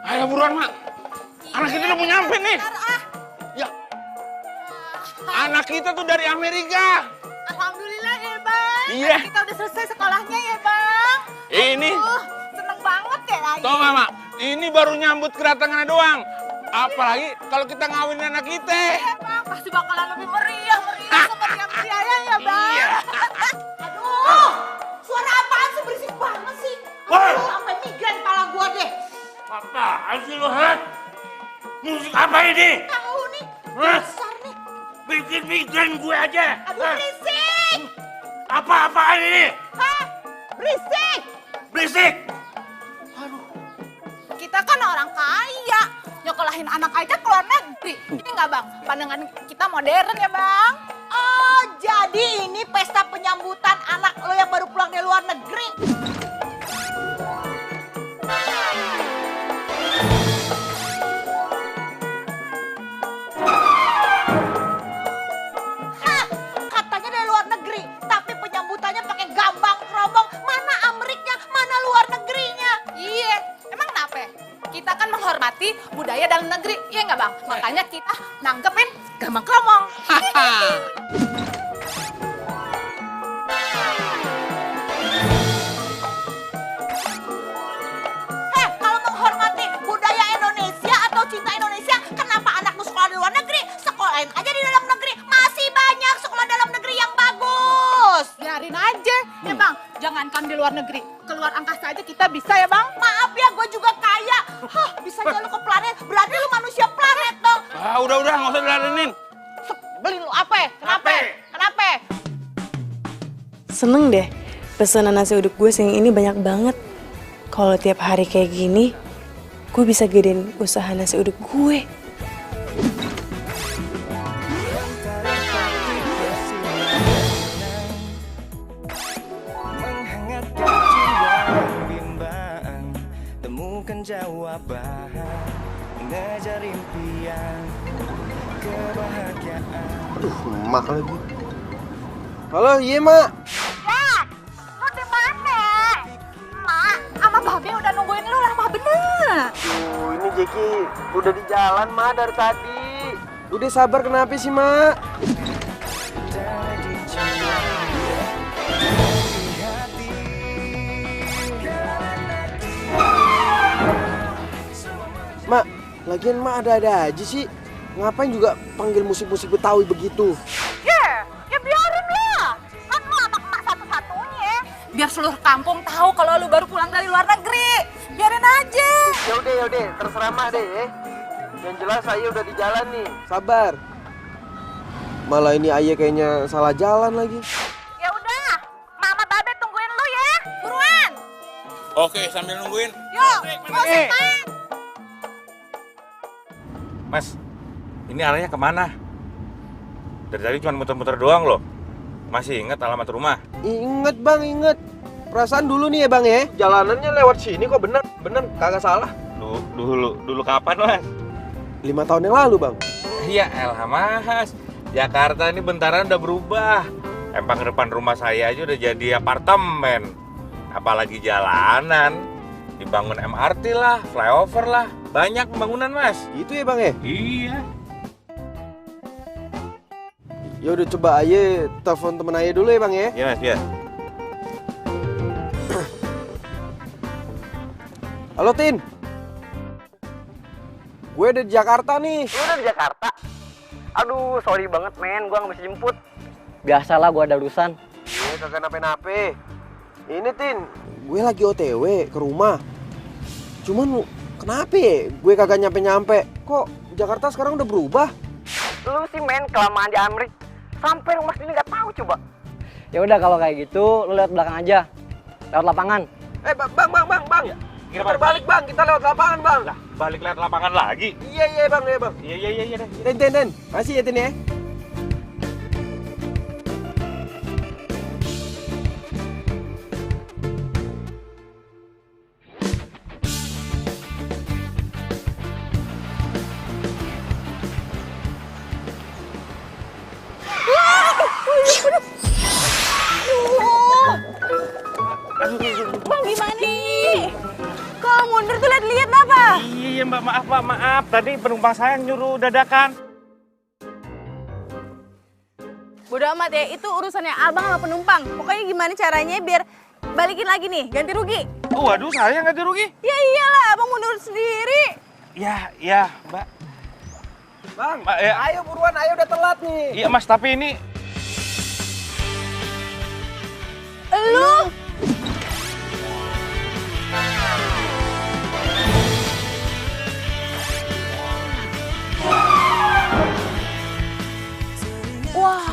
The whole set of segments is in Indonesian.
Ayo buruan, Mak. Anak kita udah mau nyampe nih. Ya. Anak kita tuh dari Amerika. Alhamdulillah ya, Bang. Iya. Anak kita udah selesai sekolahnya ya, Bang. Ini. Seneng banget ya lagi. Tau gak, Mak? Ini baru nyambut kedatangannya doang. Apalagi kalau kita ngawinin anak kita. Iya, Bang. Pasti bakalan lebih meriah seperti yang ya, Bang. Iya. Aduh, suara apaan sih, berisik banget sih. Woi. Sampai migran kepala gua deh. Apaan sih lo, ha? Musik apa ini? Tahu nih, Hah? besar nih. Bikin migran gue aja. Aduh, Hah? berisik. Apa-apaan ini? Hah? Berisik. Berisik. Kita kan orang kaya, nyokolahin anak aja ke luar negeri. Ini nggak, Bang? Pandangan kita modern ya, Bang? Oh, jadi ini pesta penyambutan anak lo yang baru pulang dari luar negeri. Hah, katanya dari luar negeri, tapi penyambutannya pakai gambang keromong. Mana Ameriknya, mana luar negerinya? Iya, emang kenapa? Kita kan menghormati budaya dalam negeri, iya nggak, Bang? Makanya kita nanggepin gambang keromong. Heh, kalau menghormati budaya Indonesia atau cinta Indonesia, kenapa anakmu sekolah di luar negeri? Sekolahin aja di dalam negeri. Masih banyak sekolah dalam negeri yang bagus. Biarin aja, ya Bang. Jangankan di luar negeri, keluar angkasa aja kita bisa ya, Bang. Maaf ya, gue juga kaya. Hah, bisa jalan ke planet, berarti lu manusia planet dong. Ah, udah, nggak usah diladenin. Beli lu apa? Kenapa? Kenapa? Seneng deh, pesanan nasi uduk gue yang ini banyak banget. Kalau tiap hari kayak gini, gue bisa gedein usaha nasi uduk gue. Menghangatkan jiwa bimbang, temukan jawaban, mengejar impian, kebahagiaan. Aduh, emak lagi. Halo, iya mak. Ya, lu di mana? Mak, sama Babe udah nungguin lu lama bener. Tuh, ini Jeki udah di jalan mak dari tadi. Udah sabar kenapa sih mak? Dari jiwa, dari hati, Mak, lagian mak ada-ada aja sih. Ngapain juga panggil musik-musik Betawi begitu? Ya biarin lah. Kan lu anak emak satu-satunya. Biar seluruh kampung tahu kalau lu baru pulang dari luar negeri. Biarin aja. Yaudah, terserah mak deh ya. Yang jelas saya udah di jalan nih. Sabar. Malah ini ayah kayaknya salah jalan lagi. Ya udah, Mama Babe tungguin lu ya. Buruan. Oke, sambil nungguin. Yuk, musik, Mak. Mas, ini arahnya kemana? Dari tadi cuma muter-muter doang loh. Masih ingat alamat rumah? Ingat bang, inget. Perasaan dulu nih ya bang ya. Jalanannya lewat sini kok bener kagak salah. Dulu kapan mas? 5 tahun yang lalu bang. Iya elah mas, Jakarta ini bentaran udah berubah. Empang depan rumah saya aja udah jadi apartemen. Apalagi jalanan, dibangun MRT lah, flyover lah. Banyak pembangunan mas. Gitu ya bang ya? Iya. Ya udah coba aja telepon temen ayah dulu ya bang ya. Iya mas, ya. Halo Tin. Gue udah di Jakarta nih. Lu udah di Jakarta? Aduh, sorry banget men, gua nggak bisa jemput. Biasalah gua ada urusan. Kagak nape-nape. Ini Tin, gue lagi OTW ke rumah. Cuman kenapa ya gue kagak nyampe-nyampe? Kok Jakarta sekarang udah berubah? Lu sih men, kelamaan di Amerika. Sampai rumah sini nggak tahu coba. Ya udah kalau kayak gitu, lu lewat belakang aja. Lewat lapangan. Bang. Kita balik bang, kita lewat lapangan bang. Lah, balik lihat lapangan lagi. Iya bang. Iya deh. Ten. Masih ya Tin ya. mundur tuh lihat apa? Iya mbak, maaf mbak, maaf. Tadi penumpang saya nyuruh dadakan. Bodo amat ya, itu urusannya abang sama penumpang. Pokoknya gimana caranya biar balikin lagi nih, ganti rugi. Oh, waduh, saya nggak rugi. Ya iyalah, abang mundur sendiri. Ya mbak. Bang, Mbak, ya. ayo buruan, ayo udah telat nih. Iya mas, tapi ini Lu? Wah,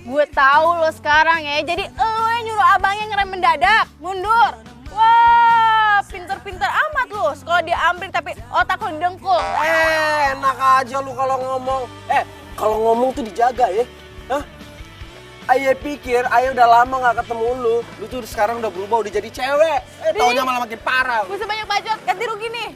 gue tahu lo sekarang ya. Jadi lo yang nyuruh abangnya ngerem mendadak, mundur. Wah, pinter-pinter amat lo. Sekolah di Amrik tapi otak lo dengkul. Enak aja lu kalau ngomong. Kalau ngomong tuh dijaga ya. Hah? Ayah pikir, ayah udah lama gak ketemu lu. Lu tuh sekarang udah berubah, udah jadi cewek. Taunya malah makin parah. Gue sebanyak bacot, ganti rugi nih.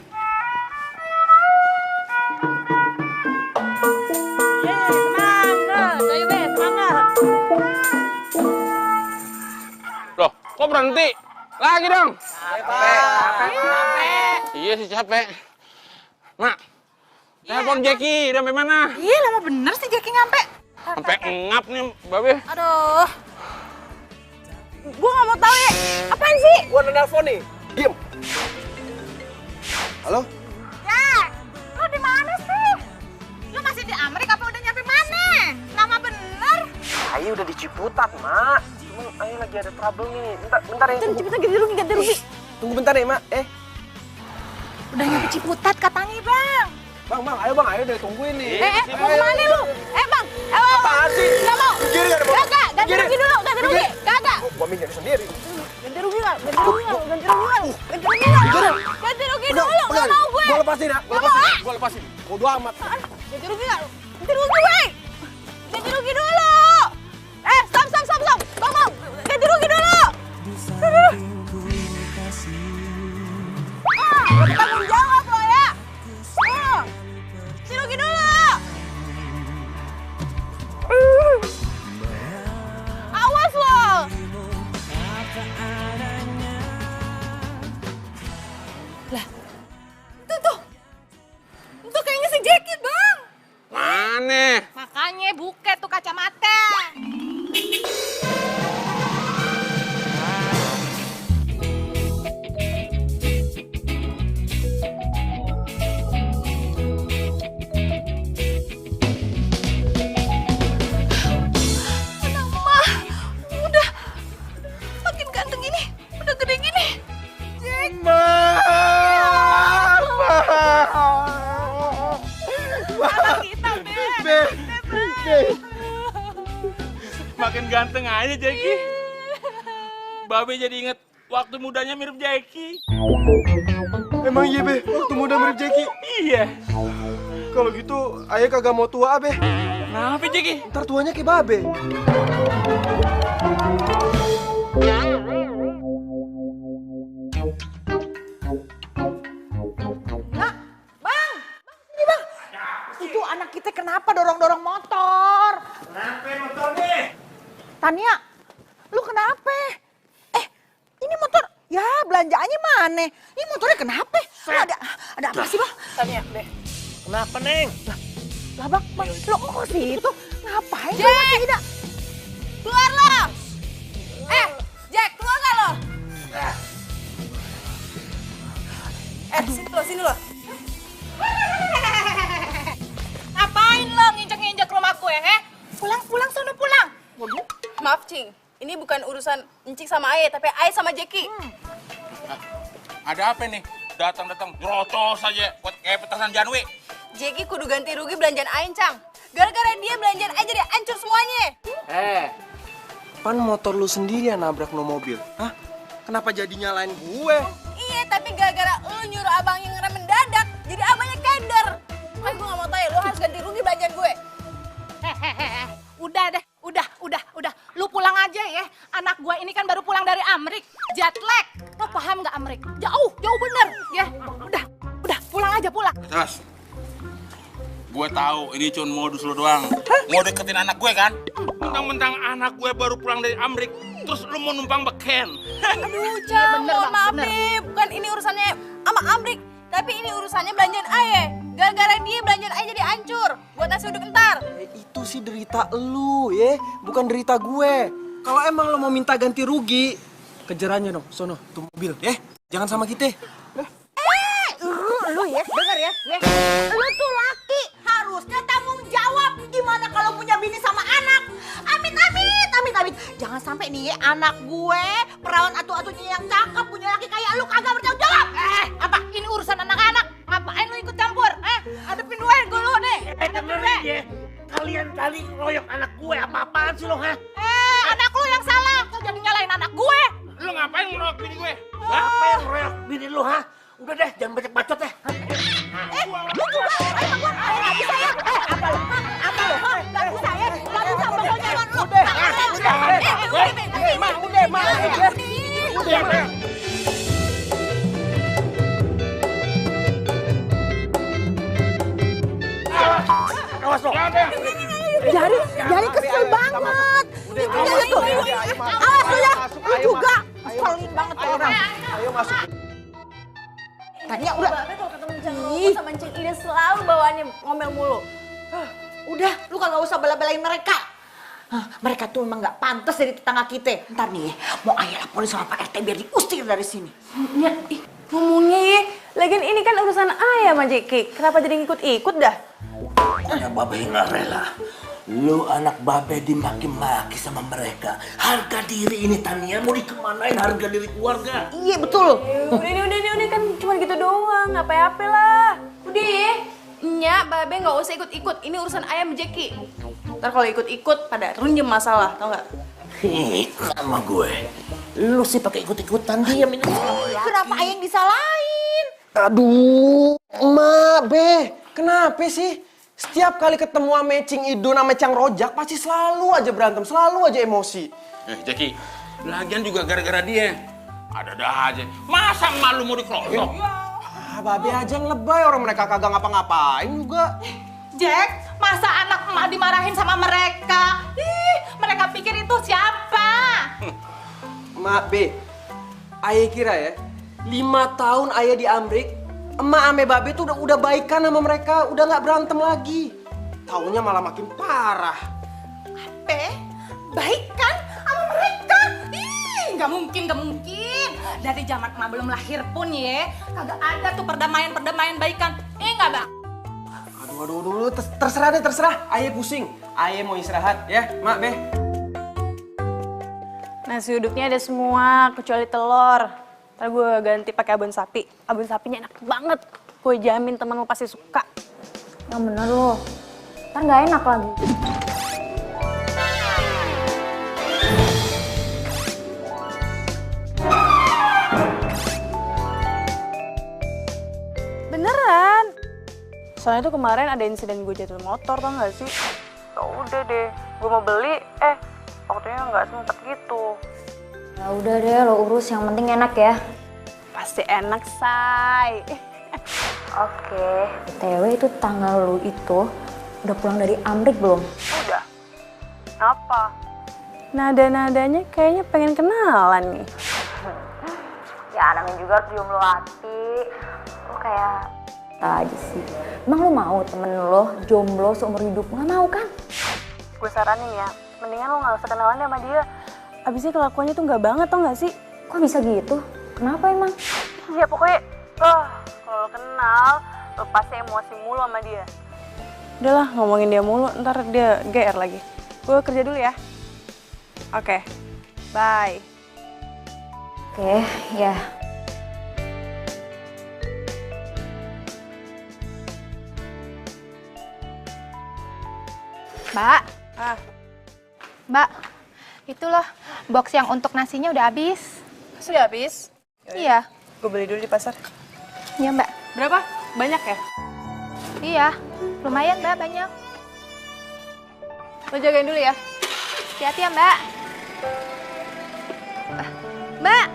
Loh, kok berhenti? Lagi dong. Iya sih capek. Mak, telepon Jackie, udah sampai mana? Iya, lama bener sih Jackie nyampe. Sampai ngap nih, Babe. Aduh. Gue gak mau tahu ya. Apaan sih? Gua nelfon nih. Diem. Halo? Ya, lu di mana sih? Lu masih di Amerika apa udah nyampe mana? Lama bener. Ayah udah di Ciputat, Mak. Cuman ayah lagi ada trouble nih. Bentar ya. Cepet ganti rugi. Tunggu bentar ya, Mak. Udah nyampe Ciputat katanya, Bang. Bang, ayo udah tungguin nih. Mau kemana lu? Bang. Apaan sih? Gak mau. Giri gak ada mau. Kagak, ganti rugi dulu, ganti rugi. Kagak. Gua mikir sendiri. Ganti rugi nggak? Ganti rugi dulu, nggak mau gue. Gua lepasin ya. Gua lepasin. Bodo amat. Ganti rugi nggak? Ganti rugi, wey. Ganti rugi dulu. Stop. Bang. Ganti rugi dulu. Tanggung jawab lo ya. Ganti rugi dulu. Awas lo. Lah, itu kayaknya si Jackie, Bang. Mana? Makanya buket tuh kacamata. Anak mah, udah makin ganteng ini, udah gede gini. Jack. Anak kita, Beb. Makin ganteng aja Jackie. Babe jadi inget waktu mudanya mirip Jackie. Emang iya, Be? Waktu muda mirip Jackie? Iya. Kalau gitu, ayah kagak mau tua, Be. Kenapa Jackie? Ntar tuanya kayak Babe. Bang, sini Bang. Itu anak kita kenapa dorong-dorong motor? kenapa motornya? Tania, lu kenapa? Ini motor, ya belanjaannya mana? Ini motornya kenapa? Lu ada apa sih Bang? Tania, deh. Kenapa, Neng? Lah Bang, lu kok situ? Ngapain lu masih tidak? Keluar lo! Jack, keluar gak lo? Sini lo. Ngapain lo nginjek-nginjek rumah gue, Pulang, sono pulang. Maaf, Cing. Ini bukan urusan Encik sama Aye, tapi Aye sama Jackie. Ada apa nih? Datang-datang jotos aja buat kayak petasan Janwi. Jackie kudu ganti rugi belanjaan Aye, Cang. Gara-gara dia belanjaan Aye jadi hancur semuanya. Pan motor lu sendiri yang nabrak no mobil. Hah? Kenapa jadi nyalain gue? Iya, tapi gara-gara lu nyuruh abang yang ngerem mendadak, jadi abangnya keder. Kan gue gak mau tahu ya, lu harus ganti rugi belanjaan gue. Udah deh, udah. Lu pulang aja ya. Anak gua ini kan baru pulang dari Amrik, jet lag. Lo paham nggak Amrik? Jauh bener ya. Udah, pulang aja. Terus, gue tahu ini cuma modus lo doang. Mau deketin anak gue kan? Mentang-mentang anak gue baru pulang dari Amrik, terus lu mau numpang beken. Aduh, Cang, mohon maaf nih. Bukan ini urusannya sama Amrik, tapi ini urusannya belanjaan Aye. Gara-gara dia belanjaan Aye jadi hancur. Buat nasi uduk entar. Itu sih derita lu ya, bukan derita gue. Kalau emang lo mau minta ganti rugi, kejar aja dong, sono, tuh mobil ya. Jangan sama kita. Lu ya, denger ya. Lu tuh laki, harusnya tanggung jawab. Gimana kalau punya bini sama anak? Amit, amit, amit, amit. Jangan sampai nih anak gue, perawan atu-atunya yang cakep, punya laki kayak lu kagak bertanggung jawab. Apa? Ini urusan anak-anak. Ngapain lu ikut campur? Hadepin gue lu nih. Dengerin ya, kalian kali royok anak gue, apa-apaan sih lo, ha? Anak lu yang salah. Kok jadi nyalain anak gue? Lu ngapain ngeroyok bini gue? Siapa yang ngeroyok bini lu, ha? Udah deh, jangan banyak bacot deh. Lu juga, nggak bisa ya? Apa lu? Nggak bisa ya? Nggak bisa pokoknya lu. Udah. Awas lo. Jadi kesel banget. Jadi tuh. Awas lu ya. Lu juga. Keselin banget tuh orang. Ayo masuk. Tanya udah. Babe kalau ketemu Cang Roko sama Cing Ida selalu bawaannya ngomel mulu. Udah, lu kagak usah bela-belain mereka. Mereka tuh emang nggak pantas dari tetangga kita. Ntar nih, mau ayah laporin sama Pak RT biar diusir dari sini. Ya, ngomongnya ya. Lagian ini kan urusan ayah sama Jeki. Kenapa jadi ngikut-ikut dah? Pokoknya Babe nggak rela. Lu anak Babe dimaki-maki sama mereka. Harga diri ini Tania mau dikemanain harga diri keluarga? Iya betul. Udah kan cuma gitu doang. Apa-apa lah. Udah ya. Nya, Babe nggak usah ikut-ikut. Ini urusan ayam Jeki. Ntar kalau ikut-ikut pada runjem masalah, tau nggak? Sama gue. Lu sih pakai ikut-ikutan diam ini. Kenapa ayah yang disalahin? Aduh, Mak, Be, kenapa sih? Setiap kali ketemu sama Cing Idun sama Cang Rojak pasti selalu aja berantem, selalu aja emosi. Jeki, lagian juga gara-gara dia. Ada-ada aja. Masa emak lu mau dikeroyok? Babe aja yang lebay, orang mereka kagak ngapa-ngapain juga. Jack, masa anak emak dimarahin sama mereka? Mereka pikir itu siapa? Mak, Be, Ayah kira ya, 5 tahun Ayah di Amrik, emak ame Babe tuh udah baikan sama mereka, udah nggak berantem lagi. Taunya malah makin parah. Baikan sama mereka? Nggak mungkin. Dari zaman emak belum lahir pun ya, kagak ada tuh perdamaian baikan. Nggak, Bang? Aduh, terserah. Ayah pusing. Ayah mau istirahat ya, Mak, Be. Nasi uduknya ada semua, kecuali telur. Ntar gue ganti pakai abon sapi. Abon sapinya enak banget. Gue jamin temen lo pasti suka. Yang bener lo. Ntar nggak enak lagi. Beneran. Soalnya tuh kemarin ada insiden gue jatuh motor, tau gak sih? Ya udah deh, gue mau beli, waktunya nggak sempet gitu. Ya udah deh, lo urus. Yang penting enak ya. Pasti enak, say. Oke. BTW itu tanggal lu itu udah pulang dari Amrik belum? Udah. Apa? Nada-nadanya kayaknya pengen kenalan nih. Ya namanya juga harus jomblo hati. Lo kayak aja sih. Emang lo mau temen lo jomblo seumur hidup? Nggak mau kan? Gue saranin ya, mendingan lo nggak usah kenalan sama dia. Abisnya kelakuannya tuh nggak banget, tau nggak sih? Kok bisa gitu? Kenapa emang? Ya pokoknya, kalau lo kenal, lo pasti emosi mulu sama dia. Udahlah, ngomongin dia mulu, ntar dia GR lagi. Gue kerja dulu ya. Oke, bye. Oke, ya. Mbak. Mbak, itu loh box yang untuk nasinya udah habis. Sudah habis? Iya. Gue beli dulu di pasar. Iya, Mbak. Berapa? Banyak ya? Iya, lumayan Mbak, banyak. Lo jagain dulu ya. Hati-hati ya, Mbak. Mbak.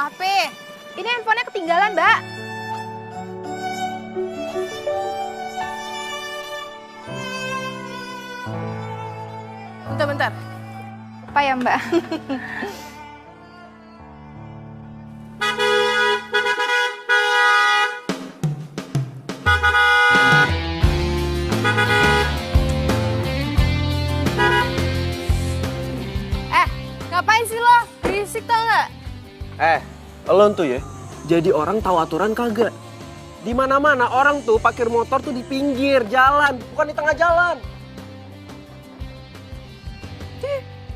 Apa? Ini handphonenya ketinggalan, Mbak. Bentar. apa ya, Mbak. Ngapain sih lo? Berisik tau nggak? Lo tuh ya, jadi orang tahu aturan kagak? Di mana-mana orang tuh parkir motor tuh di pinggir jalan, bukan di tengah jalan.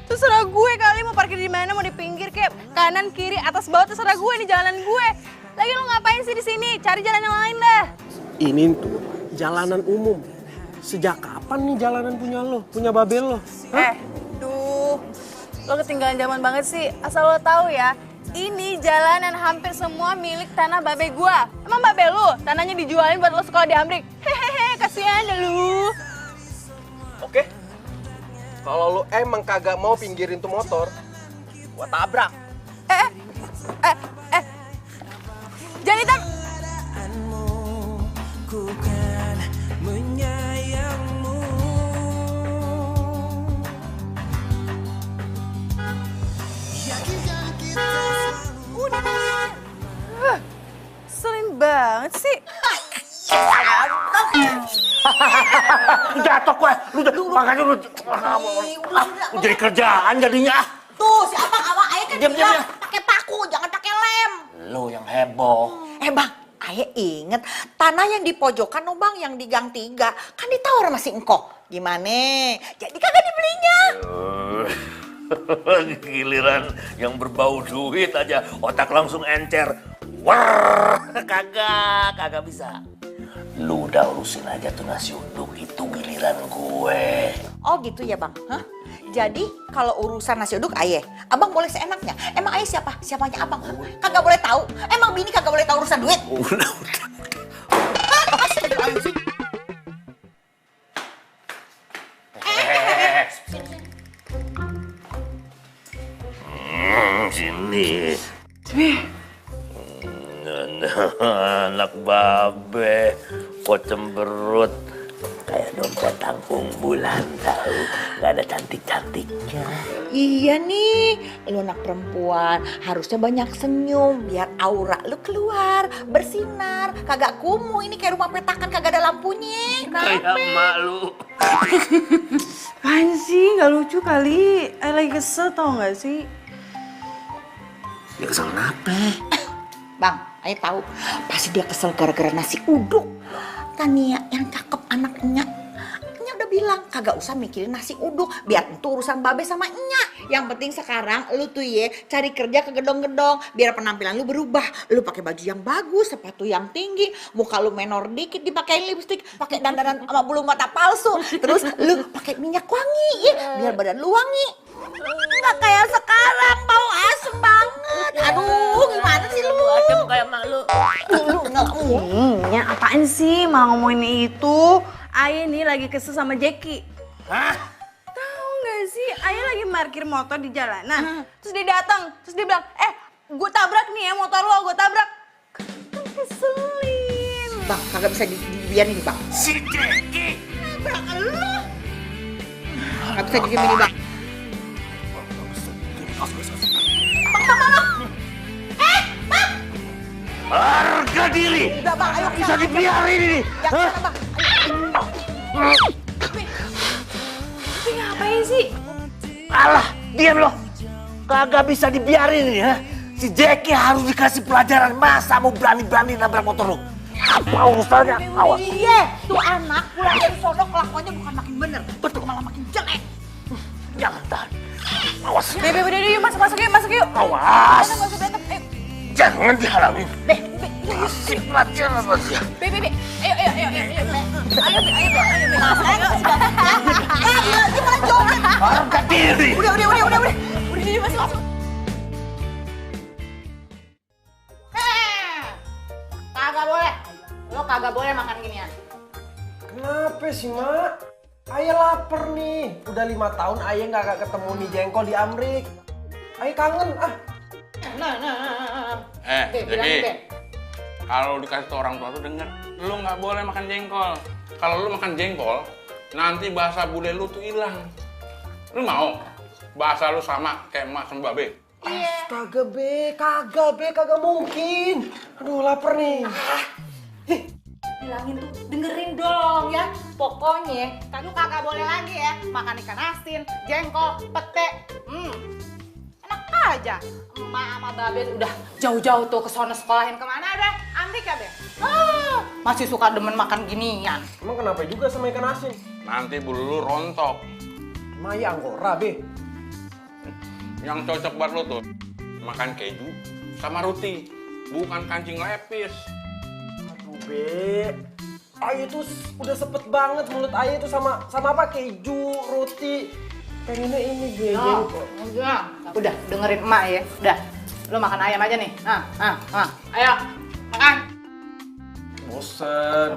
Terserah gue kali mau parkir di mana, mau di pinggir kayak kanan, kiri, atas, bawah, terserah gue nih jalanan gue. Lagi lo ngapain sih di sini? Cari jalan yang lain dah. Ini tuh jalanan umum. Sejak kapan nih jalanan punya lo, punya babel lo? Lo ketinggalan zaman banget sih. Asal lo tahu ya, ini jalanan hampir semua milik tanah babe gua. Emang babe lu tanahnya dijualin buat lo sekolah di Amrik? Hehehe, kasihan deh lu. Oke. Kalau lo emang kagak mau pinggirin tuh motor, gua tabrak. Jangan hitam. Ku kan menyayangmu. Selin banget sih. Jatuh gue, makanya lu jadi kerjaan jadinya. Tuh, si Abang awak ayah kan Diam, bilang diam. pakai paku, jangan pakai lem. Lu yang heboh. Bang, ayah inget tanah yang di pojokan oh Bang, yang di Gang 3 kan ditawar masih engkau. Gimana? Jadi kagak dibelinya. Giliran yang berbau duit aja otak langsung encer. Wah, kagak bisa. Lu udah urusin aja tuh nasi uduk, itu giliran gue. Oh gitu ya Bang? Hah? Jadi kalau urusan nasi uduk ayah, Abang boleh seenaknya. Emang ayah siapa? Siapanya Abang? Kagak boleh tahu. Emang bini kagak boleh tahu urusan duit? Udah. Sini. Anak babe, kok cemberut kayak dompet tampung bulan tahu, nggak ada cantik-cantiknya. Iya nih, lu anak perempuan harusnya banyak senyum biar aura lu keluar, bersinar, kagak kumuh. Ini kayak rumah petakan kagak ada lampunya. Kayak emak lu. Apaan sih? Nggak lucu kali. Lagi kesel tau nggak sih? Dia kesel kenapa? Bang, ayah tahu pasti dia kesel gara-gara nasi uduk. Tania yang cakep anaknya. Nya udah bilang kagak usah mikirin nasi uduk, biar itu urusan babe sama Nya. Yang penting sekarang lu tuh ye cari kerja ke gedong-gedong biar penampilan lu berubah. Lu pakai baju yang bagus, sepatu yang tinggi, muka lu menor dikit dipakein lipstik, pakai dandanan sama bulu mata palsu. Terus lu pakai minyak wangi ya, biar badan lu wangi. Nggak kayak sekarang bau asem banget. Aduh, gimana sih lu? Adem kayak emak lu. Lu nggak Ya apaan sih malah ngomongin itu? Ayah nih lagi kesel sama Jackie. Hah? Tahu nggak sih? Ayah lagi parkir motor di jalanan. Terus dia datang, terus dia bilang, gue tabrak nih ya motor lo, gue tabrak. Kan keselin. Bang, kagak bisa dibiarin Bang. Si Jackie. Nabrak lu. Nggak bisa didiemin Bang. Harga diri. Udah Bang, ayo Bisa dibiarin ini. Jangan Bang. Tapi ngapain sih? Alah, diam lo. Kagak bisa dibiarin ini ya. Si Jackie harus dikasih pelajaran, masa mau berani-berani nabrak motor lo. Apa urusannya? Awas. Iya, tuh anak pulang dari sono kelakuannya bukan makin bener, betul malah makin jelek. Jangan tahan. Awas. Bebe, yuk masuk yuk. Awas. Nggak usah berantem, ayo. Jangan dihalangin. Kasih pelajaran sama dia. Bebe, ayo. Ayo. Dia malah joget. Harga diri. Udah, Udah, masuk. Kagak boleh. Lo kagak boleh makan ginian. Kenapa sih, Mak? Ayah lapar nih. Udah 5 tahun ayah nggak ketemu nih jengkol di Amrik. Ayah kangen, Nah. Jadi kalau dikasih tuh orang tua tuh denger, lu nggak boleh makan jengkol. Kalau lu makan jengkol, nanti bahasa bude lu tuh hilang. Lu mau? Bahasa lu sama kayak emak sama babe. Astaga, kagak mungkin. Aduh, lapar nih. Bilangin tuh, dengerin dong ya. Pokoknya, lu kagak boleh lagi ya makan ikan asin, jengkol, pete. Enak aja. Emak sama babe udah jauh-jauh tuh ke sono sekolahin kemana deh? Amerika deh. Masih suka demen makan ginian. Emang kenapa juga sama ikan asin? Nanti bulu lu rontok. Maya Anggora, Be. Yang cocok buat lu tuh makan keju sama roti, bukan kancing lepis. Aduh, Be. Ayo tuh udah sepet banget mulut Ayo tuh sama apa? Keju, roti. Pengennya ini, Be. Udah dengerin emak ya. Udah, lu makan ayam aja nih. Ayo, makan. Bosen.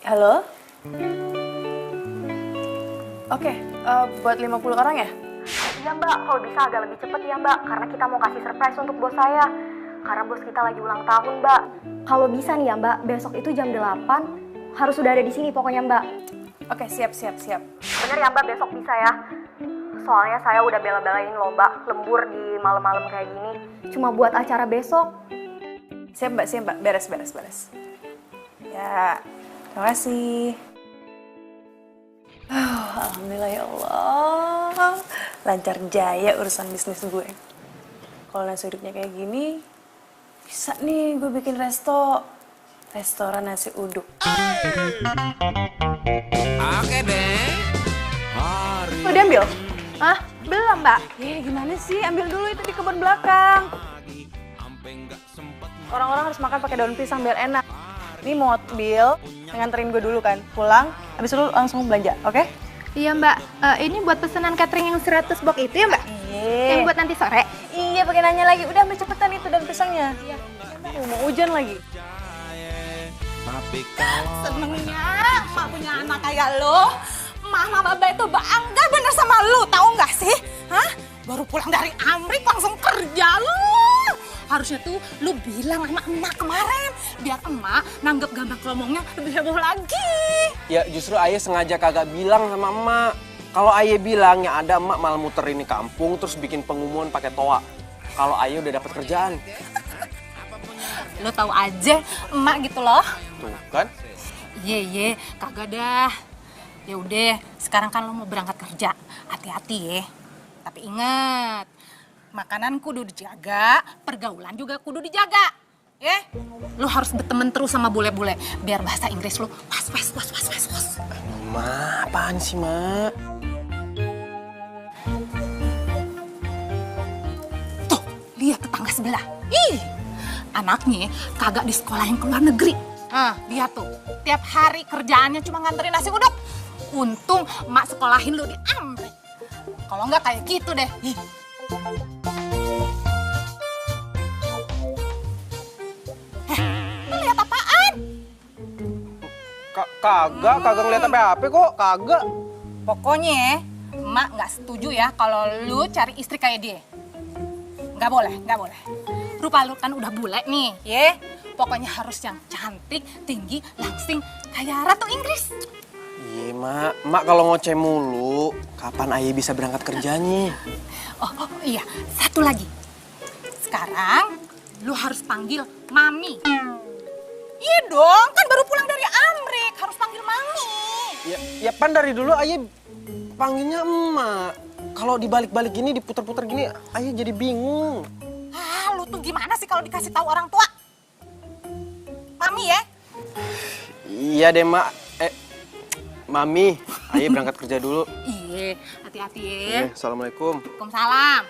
Halo? Oke, buat 50 orang ya? Iya mbak, kalau bisa agak lebih cepet ya mbak, karena kita mau kasih surprise untuk bos saya. Karena bos kita lagi ulang tahun mbak. Kalau bisa nih ya mbak, besok itu jam 8 harus sudah ada di sini pokoknya mbak. Oke, siap. Bener ya mbak, besok bisa ya. Soalnya saya udah bela-belain loh mbak, lembur di malam-malam kayak gini. Cuma buat acara besok. Siap mbak, beres. Ya, terima kasih. Alhamdulillah ya Allah, lancar jaya urusan bisnis gue. Kalau nasi uduknya kayak gini, bisa nih gue bikin restoran nasi uduk. Oke deh. Udah ambil? Hah? Belum, Mbak. Gimana sih? Ambil dulu itu di kebun belakang. Orang-orang harus makan pakai daun pisang biar enak. Ini mobil, nganterin gue dulu kan, pulang, habis itu langsung belanja, oke? Iya, Mbak. Ini buat pesanan catering yang 100 box itu ya, Mbak? Iya. Yang buat nanti sore? Iya, pakai nanya lagi. Udah ambil cepetan itu daun pisangnya. Iya. Mau hujan lagi. Senengnya emak punya anak kayak lo. Mama Baba itu bangga bener sama lu, tahu nggak sih? Hah? Baru pulang dari Amerika langsung kerja lu. Harusnya tuh lu bilang sama emak kemarin, biar emak nanggep gambar kelomongnya lebih heboh lagi. Ya justru Ayah sengaja kagak bilang sama emak. Kalau Ayah bilang ya ada emak malah muter ini kampung terus bikin pengumuman pakai toa. Kalau Ayah udah dapat kerjaan. Lo tahu aja emak gitu loh. Tuh kan? Iya, kagak dah. Ya udah, sekarang kan lo mau berangkat kerja. Hati-hati ya. Tapi ingat, makanan kudu dijaga, pergaulan juga kudu dijaga. Ya? Lo harus berteman terus sama bule-bule biar bahasa Inggris lo was. Ma, apaan sih, Ma? Tuh, lihat tetangga sebelah. Ih, anaknya kagak di sekolah yang ke luar negeri. Lihat tuh, tiap hari kerjaannya cuma nganterin nasi uduk. Untung emak sekolahin lu di Amerika. Kalau nggak kayak gitu deh. Lu lihat apaan? Kagak ngeliat apa-apa kok, kagak. Pokoknya emak nggak setuju ya kalau lu cari istri kayak dia. Nggak boleh. Rupa lu kan udah bule nih, ya. Pokoknya harus yang cantik, tinggi, langsing, kayak Ratu Inggris. Iya, Mak kalau ngoceh mulu, kapan Ayah bisa berangkat kerjanya? Oh iya, satu lagi. Sekarang lu harus panggil Mami. Iya dong, kan baru pulang dari Amerika, harus panggil Mami. Ya pan dari dulu Ayah panggilnya emak. Kalau dibalik-balik gini, diputar-putar gini, Ayah jadi bingung. Lu tuh gimana sih kalau dikasih tahu orang tua? Mami ya? Iya deh, Mak. Mami, Ayah berangkat kerja dulu. Iya, hati-hati ya. Iya, Assalamualaikum. Waalaikumsalam.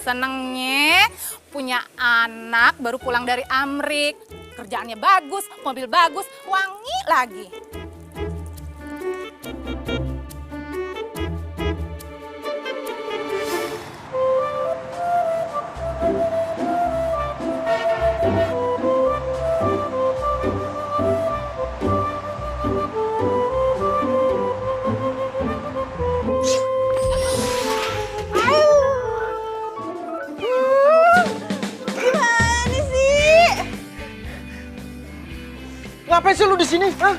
Senengnya punya anak baru pulang dari Amerika. Kerjaannya bagus, mobil bagus, wangi lagi. sih lu di sini? Hah?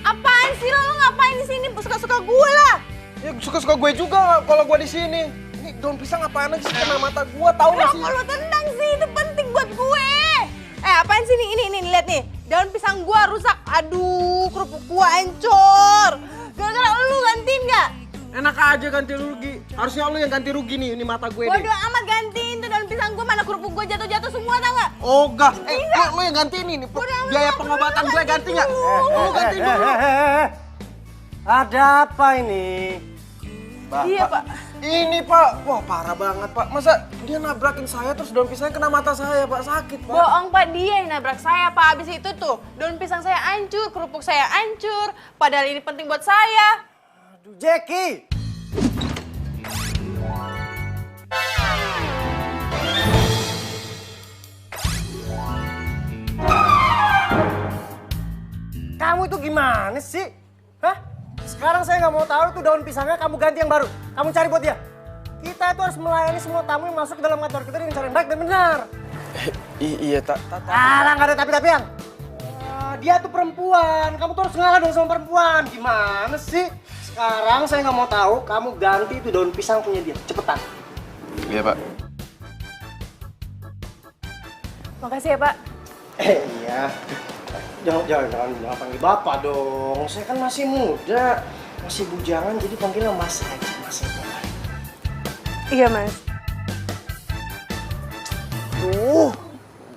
Apaan sih lo ngapain di sini? Suka-suka gue lah. Ya suka-suka gue juga kalau gue di sini. Ini daun pisang apaan lagi sih kena mata gue, tahu nggak sih? Lo tenang sih, itu penting buat gue. Apaan sih ini lihat nih. Daun pisang gue rusak. Aduh, kerupuk gue hancur. Gara-gara lu gantiin nggak? Enak aja ganti rugi. Harusnya lu yang ganti rugi nih, ini mata gue nih. Bodo amat gantiin tuh daun pisang gue, mana kerupuk gue jatuh-jatuh semua tau nggak? Oh enggak, lu yang gantiin ini. Biaya pengobatan gue ganti nggak? Lu ganti dulu. Ada apa ini? Iya Pak. Ini Pak, wah parah banget Pak. Masa dia nabrakin saya terus daun pisangnya kena mata saya Pak, sakit Pak. Bohong Pak, dia yang nabrak saya Pak. Habis itu tuh daun pisang saya hancur, kerupuk saya hancur. Padahal ini penting buat saya. Aduh, Jackie! Kamu itu gimana sih? Hah? Sekarang saya nggak mau tahu tuh daun pisangnya kamu ganti yang baru. Kamu cari buat dia. Kita itu harus melayani semua tamu yang masuk ke dalam kantor kita dengan cara yang baik dan benar. Iya, tak. Alah, nggak ada tapi-tapian. Dia tuh perempuan. Kamu tuh harus ngalah dong sama perempuan. Gimana sih? Sekarang saya nggak mau tahu. Kamu ganti itu daun pisang punya dia. Cepetan. Iya Pak. Makasih ya Pak. Iya. Jangan panggil bapak dong. Saya kan masih muda, masih bujangan, jadi panggilnya mas aja, mas aja. Iya Mas.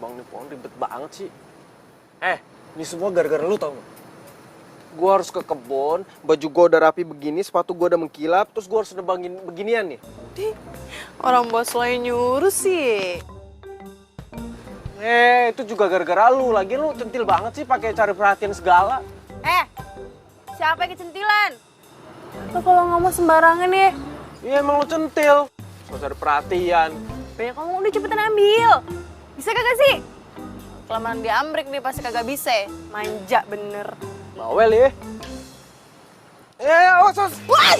Bang Nipon ribet banget sih. Ini semua gara-gara lu tau gak? Gue harus ke kebun, baju gue udah rapi begini, sepatu gue udah mengkilap, terus gue harus nebangin beginian nih. Orang bos lo yang nyuruh sih. Itu juga gara-gara lu. Lagi lu centil banget sih pakai cari perhatian segala. Siapa yang kecentilan? Lo kalau ngomong sembarangan ya. Iya emang lu centil. Gak cari perhatian. Banyak ngomong, udah cepetan ambil. Bisa kagak sih? Kelamaan di Amrik nih pasti kagak bisa. Manja bener. Bawel ya. Awas. What?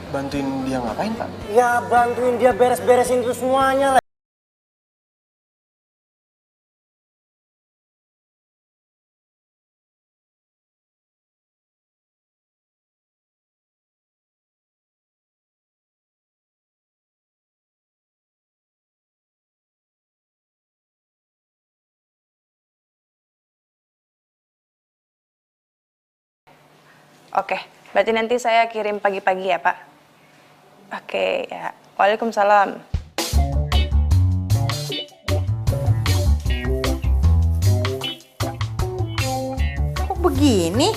Bantuin dia ngapain Pak? Ya bantuin dia beres-beresin itu semuanya lah. Oke, berarti nanti saya kirim pagi-pagi ya, Pak? Oke, ya. Waalaikumsalam. Kok begini?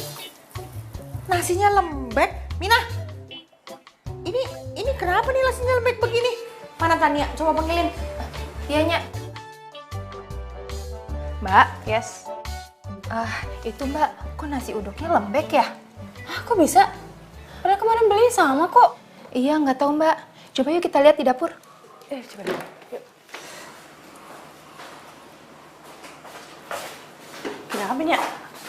Nasinya lembek. Mina, ini kenapa nih nasinya lembek begini? Mana Tania? Coba panggilin. Iya, Nyak. Mbak, yes. Itu Mbak, kok nasi uduknya lembek ya? Hah, kok bisa? Padahal kemarin beli sama kok. Iya, nggak tahu Mbak. Coba yuk kita lihat di dapur. Coba deh. Yuk. Kenapa, Nyak?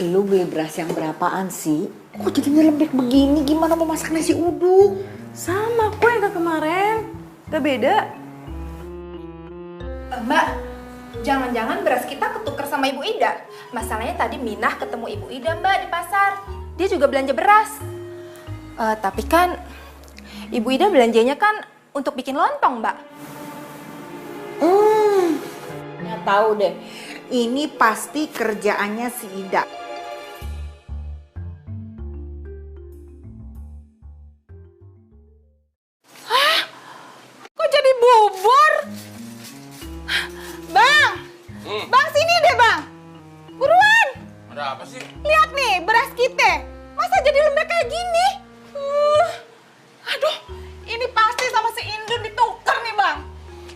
Lu beli beras yang berapaan sih? Kok jadinya lembek begini? Gimana mau masak nasi uduk? Sama kok yang kayak kemarin. Gak beda. Mbak, jangan-jangan beras kita ketukar sama Ibu Ida. Masalahnya tadi Minah ketemu Ibu Ida Mbak di pasar. Dia juga belanja beras. Tapi kan Ibu Ida belanjanya kan untuk bikin lontong Mbak. Nggak tahu deh. Ini pasti kerjaannya si Ida. Kok jadi bubur? Bang! Bang, sini deh, Bang! Buruan! Ada apa sih? Lihat nih, beras kita. Masa jadi lembek kayak gini? Aduh, ini pasti sama si Indun ditukar nih, Bang.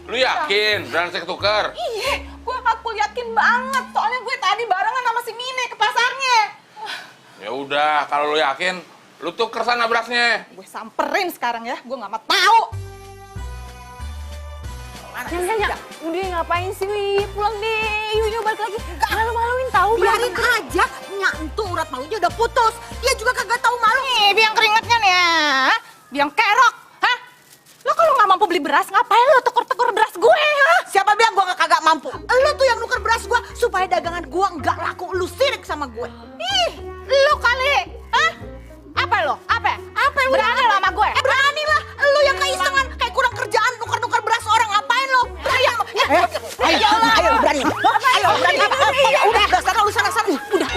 Lu yakin beneran saya ketukar? Iya, aku yakin banget. Soalnya gue tadi barengan sama si Mine ke pasarnya. Ya udah, kalau lu yakin, lu tuker sana berasnya. Gue samperin sekarang ya, gue nggak mau tahu. Ya, udah ngapain sih, Wi? Pulang deh, yuk balik lagi. Malu-maluin tahu. Biarin aja, nyantu urat malunya udah putus. Dia juga kagak tahu malu. Nih, biang keringetnya nih ya. Biang kerok, hah? Lo kalau nggak mampu beli beras, ngapain lo tuker-tuker beras gue, ha? Siapa bilang gua kagak mampu? Lu tuh yang nuker beras gua supaya dagangan gua nggak laku. Lu sirik sama gue. Ih, lo kali, hah? Apa lo? Apa yang berani lo sama gue? Berani lah. Lu yang keisengan kayak kurang kerjaan nuker-nuker beras orang. Ngapain lo? Berani. Ayo berani. Ayo berani. Udah sana lu sana. Udah.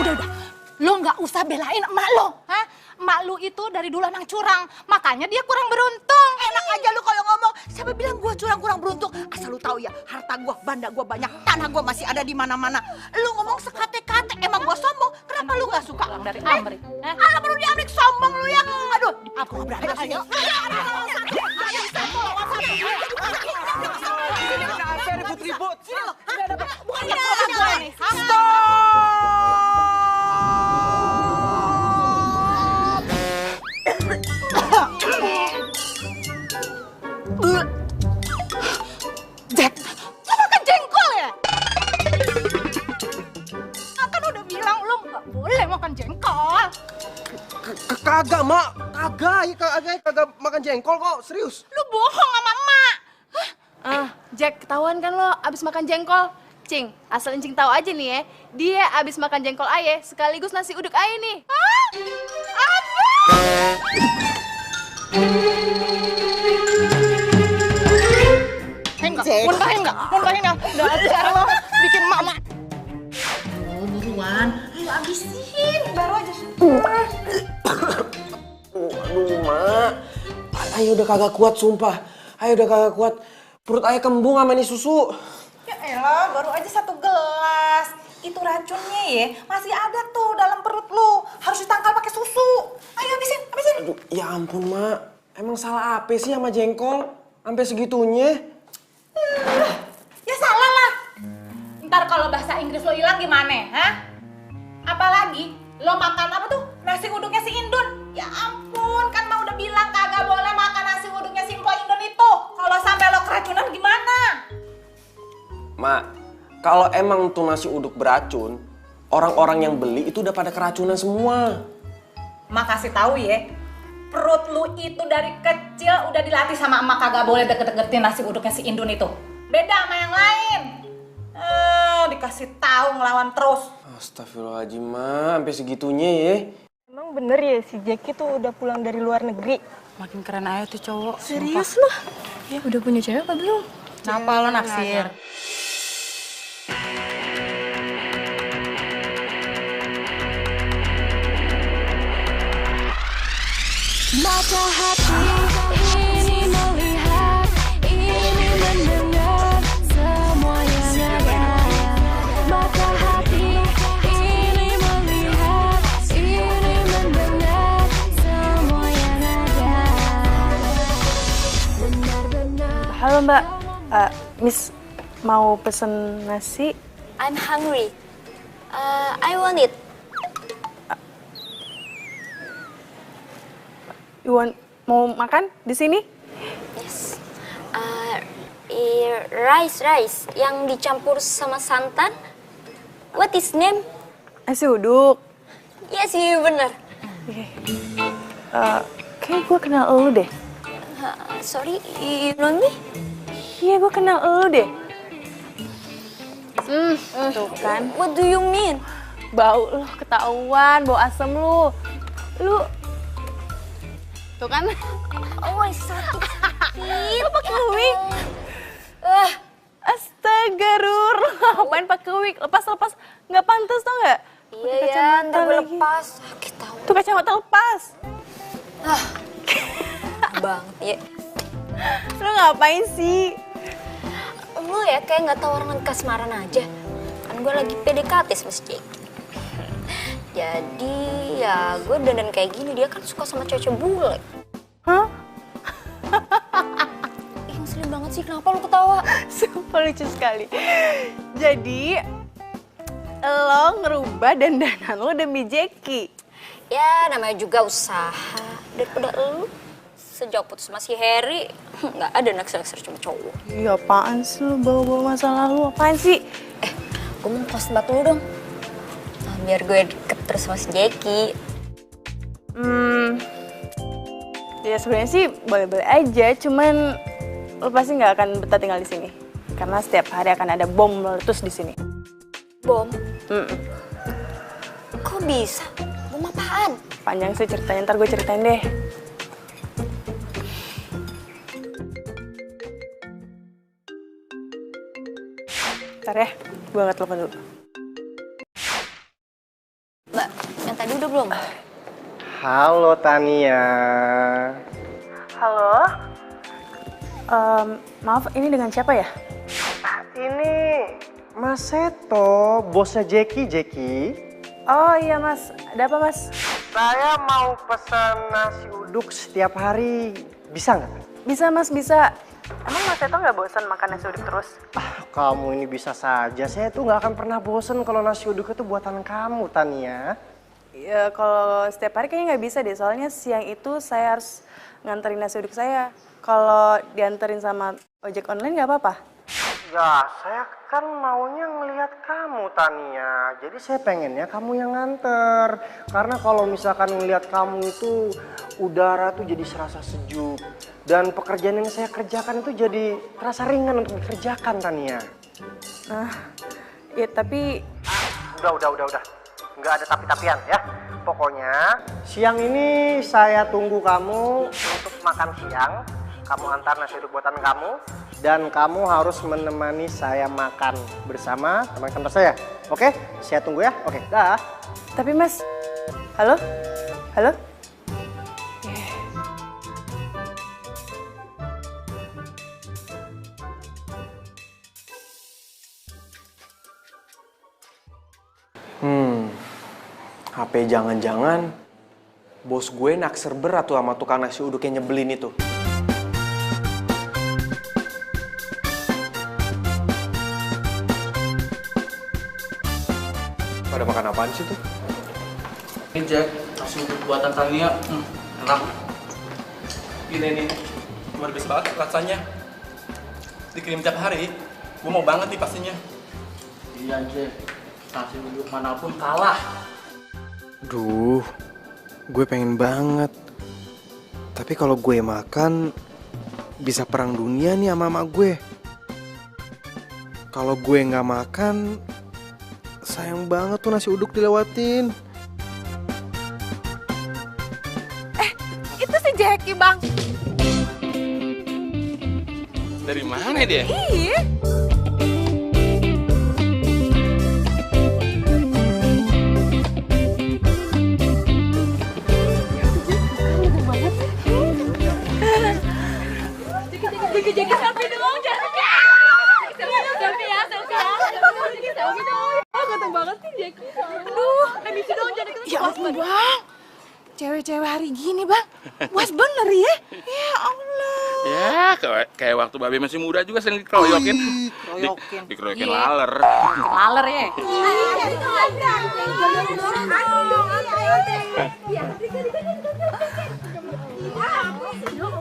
Lo nggak usah belain emak lo, hah? Emak lu itu dari dulu emang curang, makanya dia kurang beruntung. Enak aja lu kalau ngomong. Siapa bilang gua curang kurang beruntung? Asal lu tahu ya, harta gua, banda gua banyak, tanah gua masih ada di mana-mana. Lu ngomong sekate-kate, emang gua sombong. Kenapa lu nggak suka? Dari Amrik. Alah perlu di Amrik sombong lu ya. Aduh, aku nggak berani. Ayo. Ribut-ribut. Bukan gue nih. Jack, lu makan jengkol ya? Kan udah bilang lu nggak boleh makan jengkol. Kagak, Mak. Kagak makan jengkol kok, serius. Lu bohong sama emak. Jack, ketahuan kan lo abis makan jengkol? Cing, asal Cing tahu aja nih ya, dia abis makan jengkol aye sekaligus nasi uduk aye nih. Apa? Muntahin nggak? Udah ajar lo bikin emak. Buruan, lu habisin. Baru aja. Aduh, Mak. Ayo udah kagak kuat, sumpah. Ayo udah kagak kuat. Perut ayah kembung sama ini susu. Ya elah, baru aja 1 gelas. Itu racunnya ya, masih ada tuh dalam perut lu. Harus ditangkal pakai susu. Ayo habisin. Aduh, ya ampun, Mak. Emang salah apa sih sama jengkol? Sampai segitunya? Ya salah lah. Ntar kalau bahasa Inggris lo hilang gimana, hah? Apalagi lo makan apa tuh? Nasi uduknya si Indun. Ya ampun, kan mah udah bilang kagak boleh makan nasi uduknya si Mpok Indun itu. Kalau sampai lo keracunan gimana? Mak, kalau emang tuh nasi uduk beracun, orang-orang yang beli itu udah pada keracunan semua. Mak kasih tahu ya, perut lu itu dari kecil udah dilatih sama emak kagak boleh deket-deketin nasi uduknya si Indun itu. Beda sama yang lain. Dikasih tahu ngelawan terus. Astagfirullahaladzim, Mak. Sampai segitunya ya. Emang bener ya si Jack itu udah pulang dari luar negeri? Makin keren aja tuh cowok. Serius lo? Ya udah punya cewek apa belum? Kenapa lo naksir? Mata hati ini melihat, ini mendengar semua yang ada. Mata hati ini melihat, ini mendengar semua yang ada. Benar-benar. Halo Mbak, Miss mau pesen nasi? I'm hungry. I want it. Mau makan di sini? Yes. Rice yang dicampur sama santan. What is name? Nasi uduk. Yes, iya bener. Kayak gue kenal elu deh. Sorry, you know me? Iya, gue kenal elu deh. Tuh kan. What do you mean? Bau lo ketahuan, bau asem lu. Tuh kan. Oh my sakit. Lu pakai wig. Astaga, Rur. Ngapain pakai wig? Lepas nggak pantas tau nggak? Iya, ntar gue lepas. Sakit tau. Tuh kacamata lepas. Banget ya. Lu ngapain sih? Lu ya kayak nggak tahu orang kasmaran aja. Kan gue lagi PDKT sama si Jeki. Jadi ya gue dandan kayak gini, dia kan suka sama cewek bule. Hah? Ih, ngeselin banget sih, kenapa lu ketawa? Sumpah lucu sekali. Jadi lo ngerubah dandanan lo demi Jeki. Ya namanya juga usaha. Daripada lu sejak putus sama si Harry nggak ada naksir-naksir cuma cowok. Iya apaan sih lo bawa-bawa masa lalu, apaan sih? Gue mau kelas batu lu dong. Biar gue deket terus sama si Jeki. Ya sebenarnya sih boleh-boleh aja, cuman lo pasti nggak akan betah tinggal di sini. Karena setiap hari akan ada bom meletus di sini. Bom? Kok bisa? Bom apaan? Panjang sih ceritanya, ntar gue ceritain deh. Ntar ya, gue angkat telepon dulu. Mbak, yang tadi udah belum? Halo Tania. Halo? Maaf, ini dengan siapa ya? Ini Mas Seto, bosnya Jeki. Oh iya Mas, ada apa Mas? Saya mau pesan nasi uduk setiap hari, bisa nggak? Bisa Mas, bisa. Emang Mas Seto nggak bosan makan nasi uduk terus? Kamu ini bisa saja, saya tuh nggak akan pernah bosen kalau nasi uduk itu buatan kamu, Tania. Ya kalau setiap hari kayaknya nggak bisa deh, soalnya siang itu saya harus nganterin nasi uduk saya. Kalau dianterin sama ojek online nggak apa-apa? Ya, saya kan maunya ngelihat kamu, Tania. Jadi saya pengennya kamu yang nganter. Karena kalau misalkan ngelihat kamu itu udara tuh jadi serasa sejuk. Dan pekerjaan yang saya kerjakan itu jadi terasa ringan untuk dikerjakan, Tania. Ya tapi... Udah. Nggak ada tapi-tapian ya. Pokoknya siang ini saya tunggu kamu untuk makan siang. Kamu antar nasi uduk buatan kamu. Dan kamu harus menemani saya makan bersama teman kantor saya. Oke? Saya tunggu ya. Oke, dah. Tapi Mas... Halo? HP jangan-jangan bos gue naksir berat tuh sama tukang nasi uduk yang nyebelin itu. Pada makan apaan sih tuh? Ini Jack, nasi uduk buatan Tania. Enak. Gini nih, luar biasa banget rasanya. Dikirim tiap hari, gue mau banget nih pastinya. Iya Jack, nasi uduk manapun kalah. Duh, gue pengen banget. Tapi kalau gue makan, bisa perang dunia nih sama mama gue. Kalau gue nggak makan, sayang banget tuh nasi uduk dilewatin. Itu si Jeki, Bang. Dari mana dia? Iya. Banget. Dikit selfie dong, jangan selfie ya, selfie ya. Selfie dong. Oh, ganteng banget sih Jackie. Aduh, MC dong jadi kita. Ya ampun bang, cewek-cewek hari gini bang, puas bener ya? Ya Allah. Ya, kayak waktu Babe masih muda juga sering dikeroyokin. Dikeroyokin laler. Laler ya.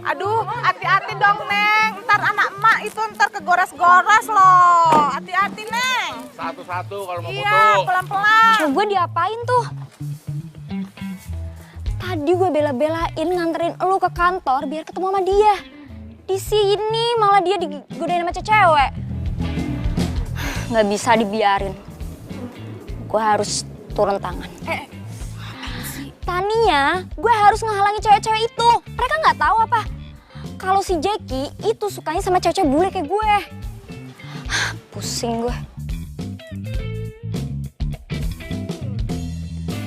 Aduh, hati-hati dong, Neng. Ntar anak emak itu ntar kegoras-goras loh. Hati-hati, Neng. Satu-satu kalau mau Iya, foto. pelan-pelan. Gue diapain tuh? Tadi gue bela-belain nganterin elu ke kantor biar ketemu sama dia. Di sini malah dia digodain sama cewek. Nggak bisa dibiarin. Gue harus turun tangan. Tania, gue harus ngehalangi cewek-cewek itu. Mereka nggak tahu apa kalau si Jackie itu sukanya sama cewek-cewek bule kayak gue. Pusing gue.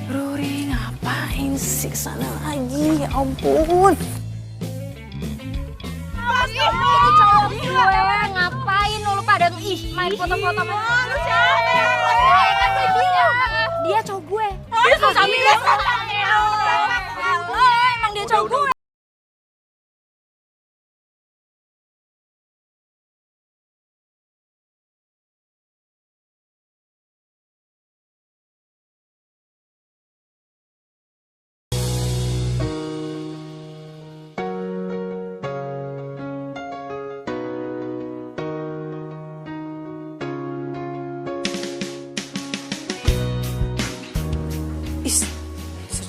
Ruri ngapain sih kesana lagi? Ya ampun. Gue ngapain lu pada main foto-foto sama Lu siapa yang foto? Kan gue bilang dia cowok gue. Dia suami lu. Emang dia cowok gue.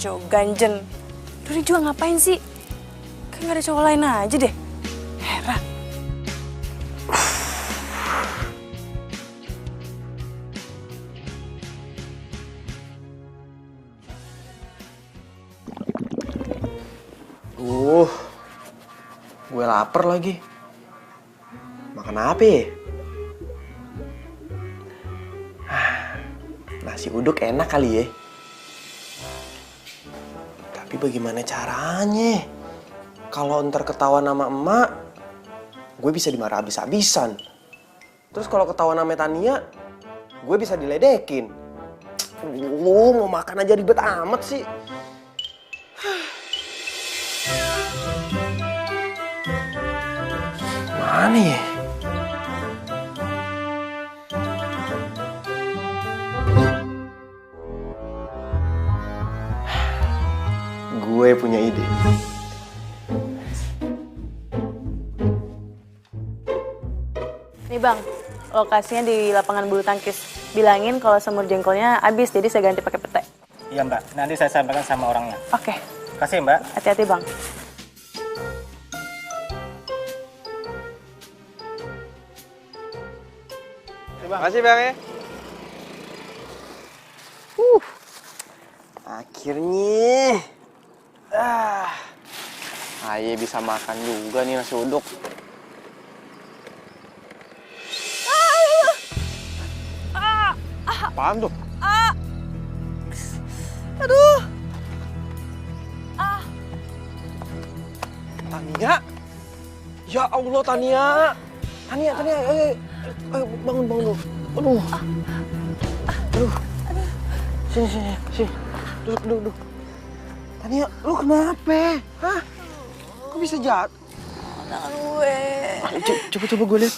Cowok ganjen. Ruri juga ngapain sih? Kayak gak ada cowok lain aja deh. Heran. Gue lapar lagi. Makan apa ya? Nasi uduk enak kali ya. Tapi bagaimana caranya? Kalau ntar ketahuan sama emak, gue bisa dimarah habis-habisan. Terus kalau ketahuan sama Tania, gue bisa diledekin. Mau makan aja ribet amat sih. Mana ya? Gue punya ide. Nih bang, lokasinya di lapangan bulu tangkis. Bilangin kalau semur jengkolnya habis, jadi saya ganti pakai pete. Iya mbak, nanti saya sampaikan sama orangnya. Oke. Kasih mbak. Hati-hati bang. Makasih bang ya. Akhirnya. Aye bisa makan juga nih nasi uduk. Apaan tuh? Aduh. Tania? Ya Allah Tania. Tania, ayo bangun dulu. Aduh. Sini. Duduk. Tania, lu kenapa? Hah? Kok bisa jatuh? Tangan gue. Coba gue lihat.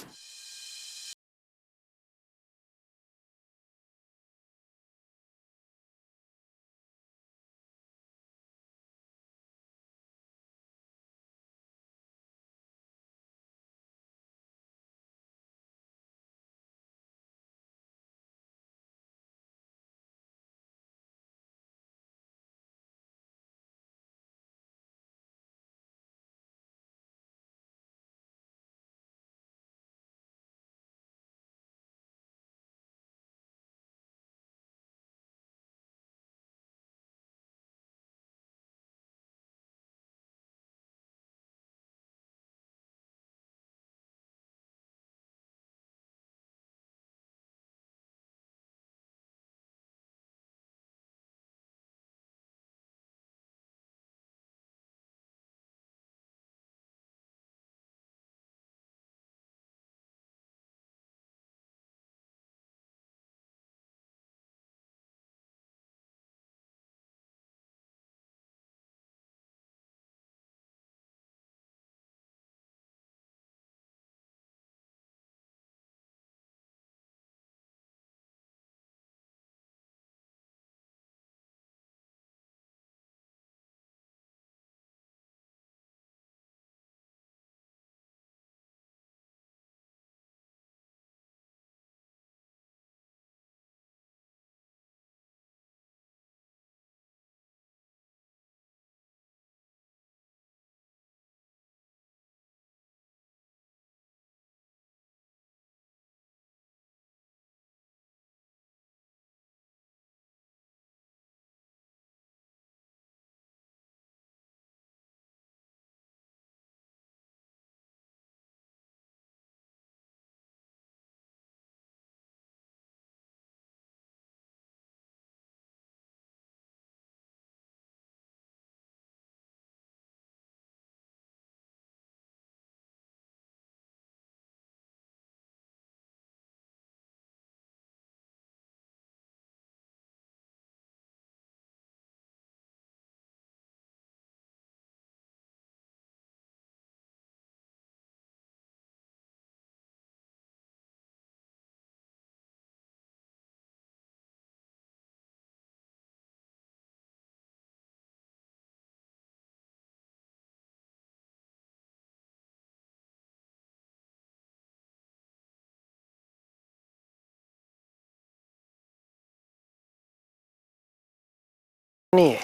Nih,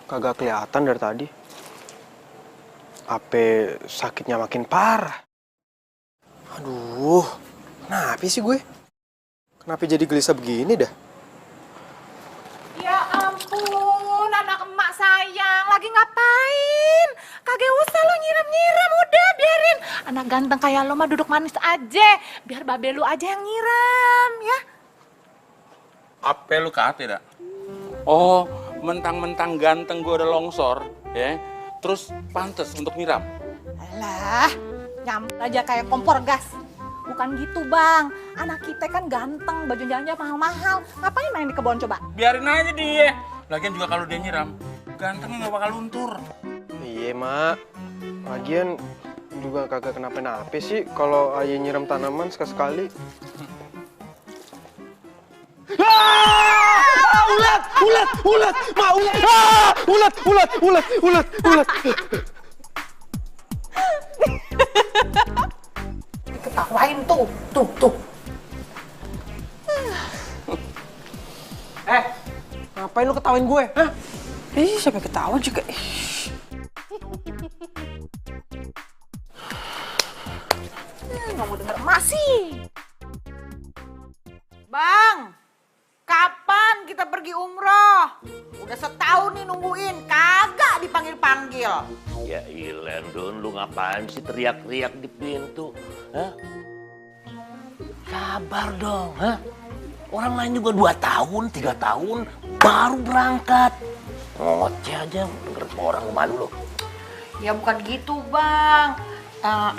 kagak kelihatan dari tadi. Apa sakitnya makin parah? Aduh, kenapa sih gue? Kenapa jadi gelisah begini dah? Ya ampun, anak emak sayang, lagi ngapain? Kagak usah lo nyiram-nyiram, udah biarin. Anak ganteng kayak lo mah duduk manis aja, biar babe lu aja yang nyiram, ya. Apa lu kate dak? Oh, mentang-mentang ganteng gue udah longsor, ya. Terus pantes untuk nyiram. Alah, nyampe aja kayak kompor gas. Bukan gitu bang, anak kita kan ganteng, baju jalannya mahal-mahal. Ngapain main di kebun coba? Biarin aja dia. Lagian juga kalau dia nyiram, gantengnya nggak bakal luntur. Iya, Mak. Lagian juga kagak kenapa-napa sih kalau ayah nyiram tanaman sekali-sekali. Ulat! Ma, ulat! Ulat! Ketawain tuh. Ngapain lu ketawain gue? Hah? Siapa yang ketawa juga? Nggak mau denger emak sih. Bang, kapan kita pergi umroh? Udah setahun nih nungguin, kagak dipanggil-panggil. Ya ilah, Don, lu ngapain sih teriak-teriak di pintu? Hah? Sabar dong, hah? Orang lain juga 2 tahun, 3 tahun baru berangkat. Ngoceh aja, denger orang malu lo. Ya bukan gitu bang.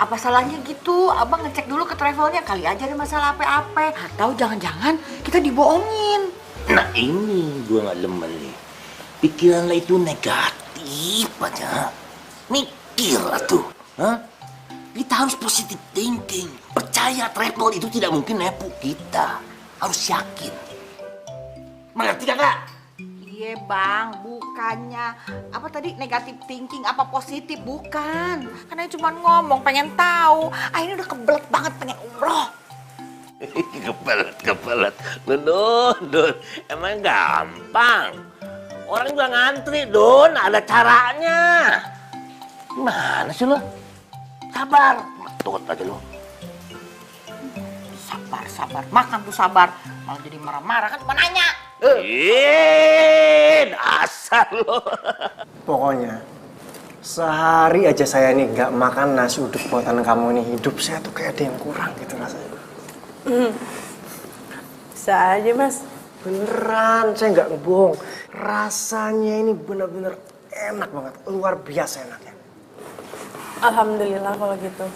Apa salahnya gitu? Abang ngecek dulu ke travelnya, kali aja ada masalah apa-apa. Atau jangan-jangan kita dibohongin. Nah ini gue gak demen nih. Pikiran lo itu negatif aja. Mikir atuh. Hah? Kita harus positive thinking. Percaya travel itu tidak mungkin nepu kita. Harus yakin. Mengerti kagak? Iya bang, bukannya apa tadi negatif thinking apa positif, bukan. Karena cuma ngomong pengen tahu. Akhirnya udah kebelet banget pengen umroh. Kebelet. Don. Emang gampang. Orang juga ngantri, Don. Ada caranya. Gimana sih lo? Sabar. Tunggu aja lo. Sabar. Makan tuh sabar. Malah jadi marah-marah kan cuma nanya. Asal lo. Pokoknya sehari aja saya nih nggak makan nasi uduk buatan kamu nih, hidup saya tuh kayak ada yang kurang gitu rasanya. Bisa aja, Mas. Beneran, saya nggak ngebohong. Rasanya ini bener-bener enak banget, luar biasa enaknya. Alhamdulillah kalau gitu.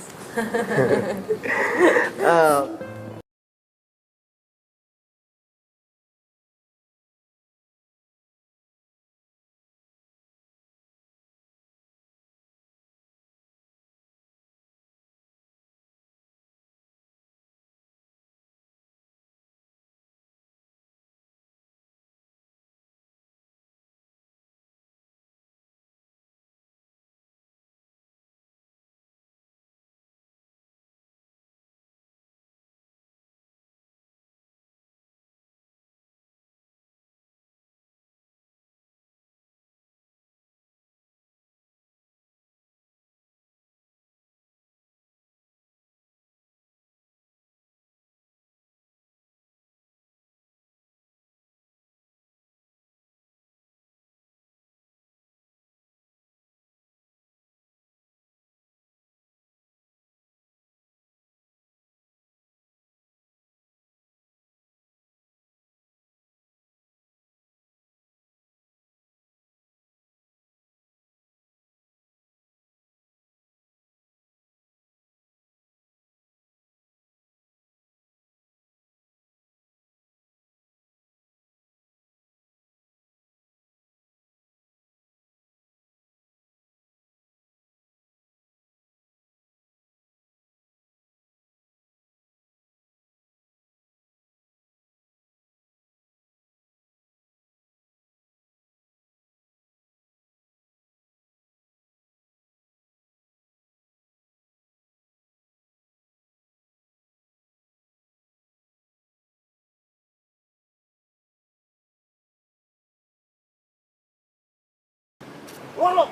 Keluar lo.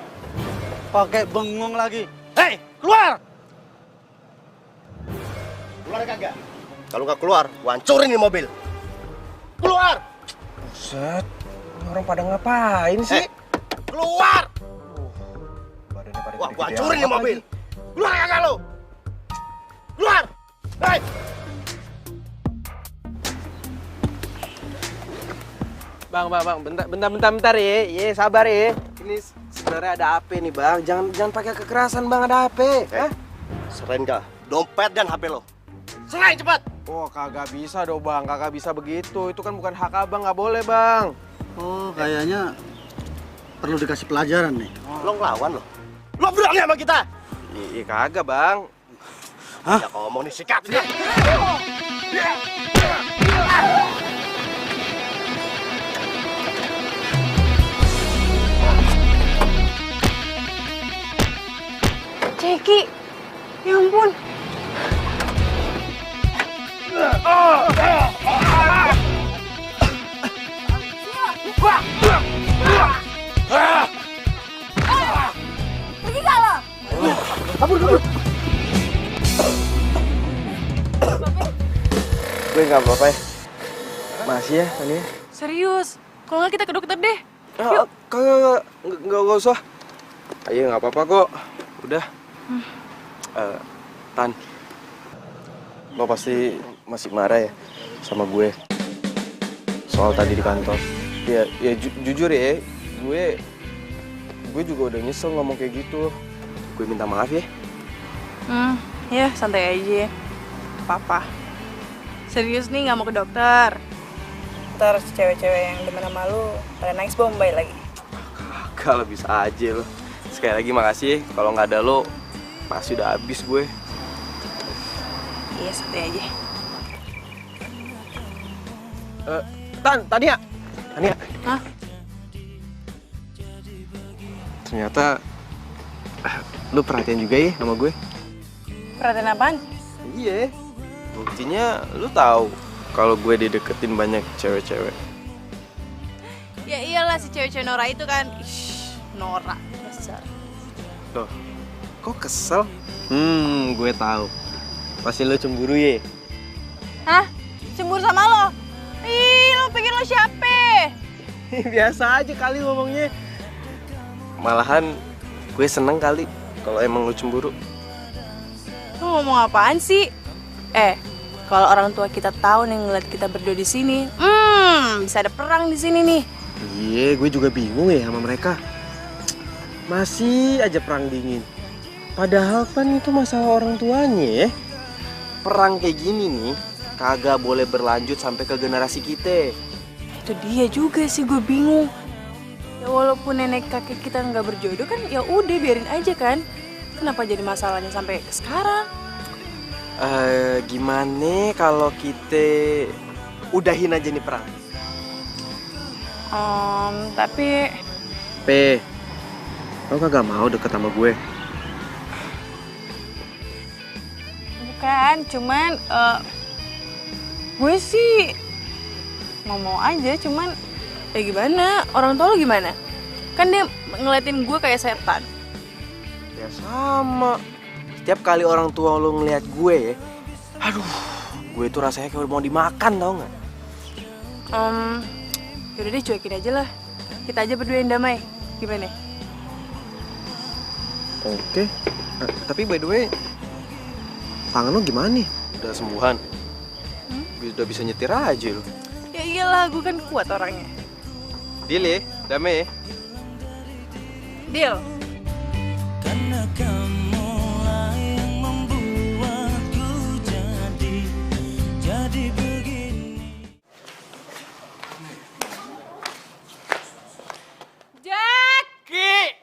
Pakai bengong lagi. Hei, keluar! Keluar kagak? Kalau nggak keluar, gua hancurin ini mobil. Keluar! Buset, orang pada ngapain sih? Keluar! Badannya pada Wah, gua gede-gede hancurin ini amat mobil. lagi. Keluar kagak lo? Keluar! Hei! Bang, bentar ya. Ye, sabar ya. Ini sebenarnya ada apa nih, Bang? Jangan pakai kekerasan, Bang. Ada apa? Hah? Serain kah? Dompet dan HP lo. Serain cepat! Oh, kagak bisa dong, Bang. Kagak bisa begitu. Itu kan bukan hak Abang, nggak boleh, Bang. Oh, kayaknya perlu dikasih pelajaran nih. Lo ngelawan lo. Lo berani sama kita? Iya, kagak, Bang. Hah? Ya ngomong nih, sikat. Ceki, ya ampun. Pergi gak lo? Kabur. Gue nggak apa-apa ya. Masih ya, Tania? Serius, kalau nggak kita ke dokter deh. Kagak, nggak usah. Ayo, nggak apa-apa kok. Udah. Tan, lo pasti masih marah ya sama gue soal tadi di kantor. Ya jujur ya, gue juga udah nyesel ngomong kayak gitu. Gue minta maaf ya. Ya santai aja. Papa. Serius nih nggak mau ke dokter. Ntar cewek-cewek yang demen sama lu pada nangis Bombay lagi. Kalau bisa aja lo. Sekali lagi makasih. Kalau nggak ada lo, pasti udah habis gue. Iya santai aja. Tania. Hah? Ternyata lu perhatian juga ya sama gue. Perhatian apaan? Iya. Buktinya lu tahu kalau gue dideketin banyak cewek-cewek. Ya iyalah si cewek-cewek Nora itu kan. Ish, Nora besar. Loh, kok kesel? Gue tahu. Pasti lu cemburu ya. Hah? Cemburu sama lo? Ih, lo pikir lo siapa? Biasa aja kali ngomongnya. Malahan gue seneng kali kalau emang lu cemburu. Lo ngomong apaan sih? Kalau orang tua kita tahu nih ngeliat kita berdua di sini, bisa ada perang di sini nih. Iya, gue juga bingung ya sama mereka. Masih aja perang dingin. Padahal kan itu masalah orang tuanya ya. Perang kayak gini nih kagak boleh berlanjut sampai ke generasi kita. Itu dia juga sih gue bingung. Ya walaupun nenek kakek kita nggak berjodoh kan ya udah biarin aja kan. Kenapa jadi masalahnya sampai ke sekarang? Gimana kalau kita udahin aja nih perang? Tapi lo kagak mau deket sama gue? bukan, cuman gue sih mau aja, cuman ya gimana? Orang tua lo gimana? Kan dia ngeliatin gue kayak setan. Ya sama. Setiap kali orang tua lo ngeliat gue ya, aduh, gue tuh rasanya kayak mau dimakan, tau nggak? Yaudah deh, cuekin aja lah. Kita aja berdua yang damai. Gimana? Oke. Tapi by the way, tangan lo gimana nih? Udah sembuhan? Udah bisa nyetir aja lo? Ya iyalah, gue kan kuat orangnya. Deal ya? Damai ya? Deal. Karena kamulah yang membuatku jadi begini. Jack! Ki!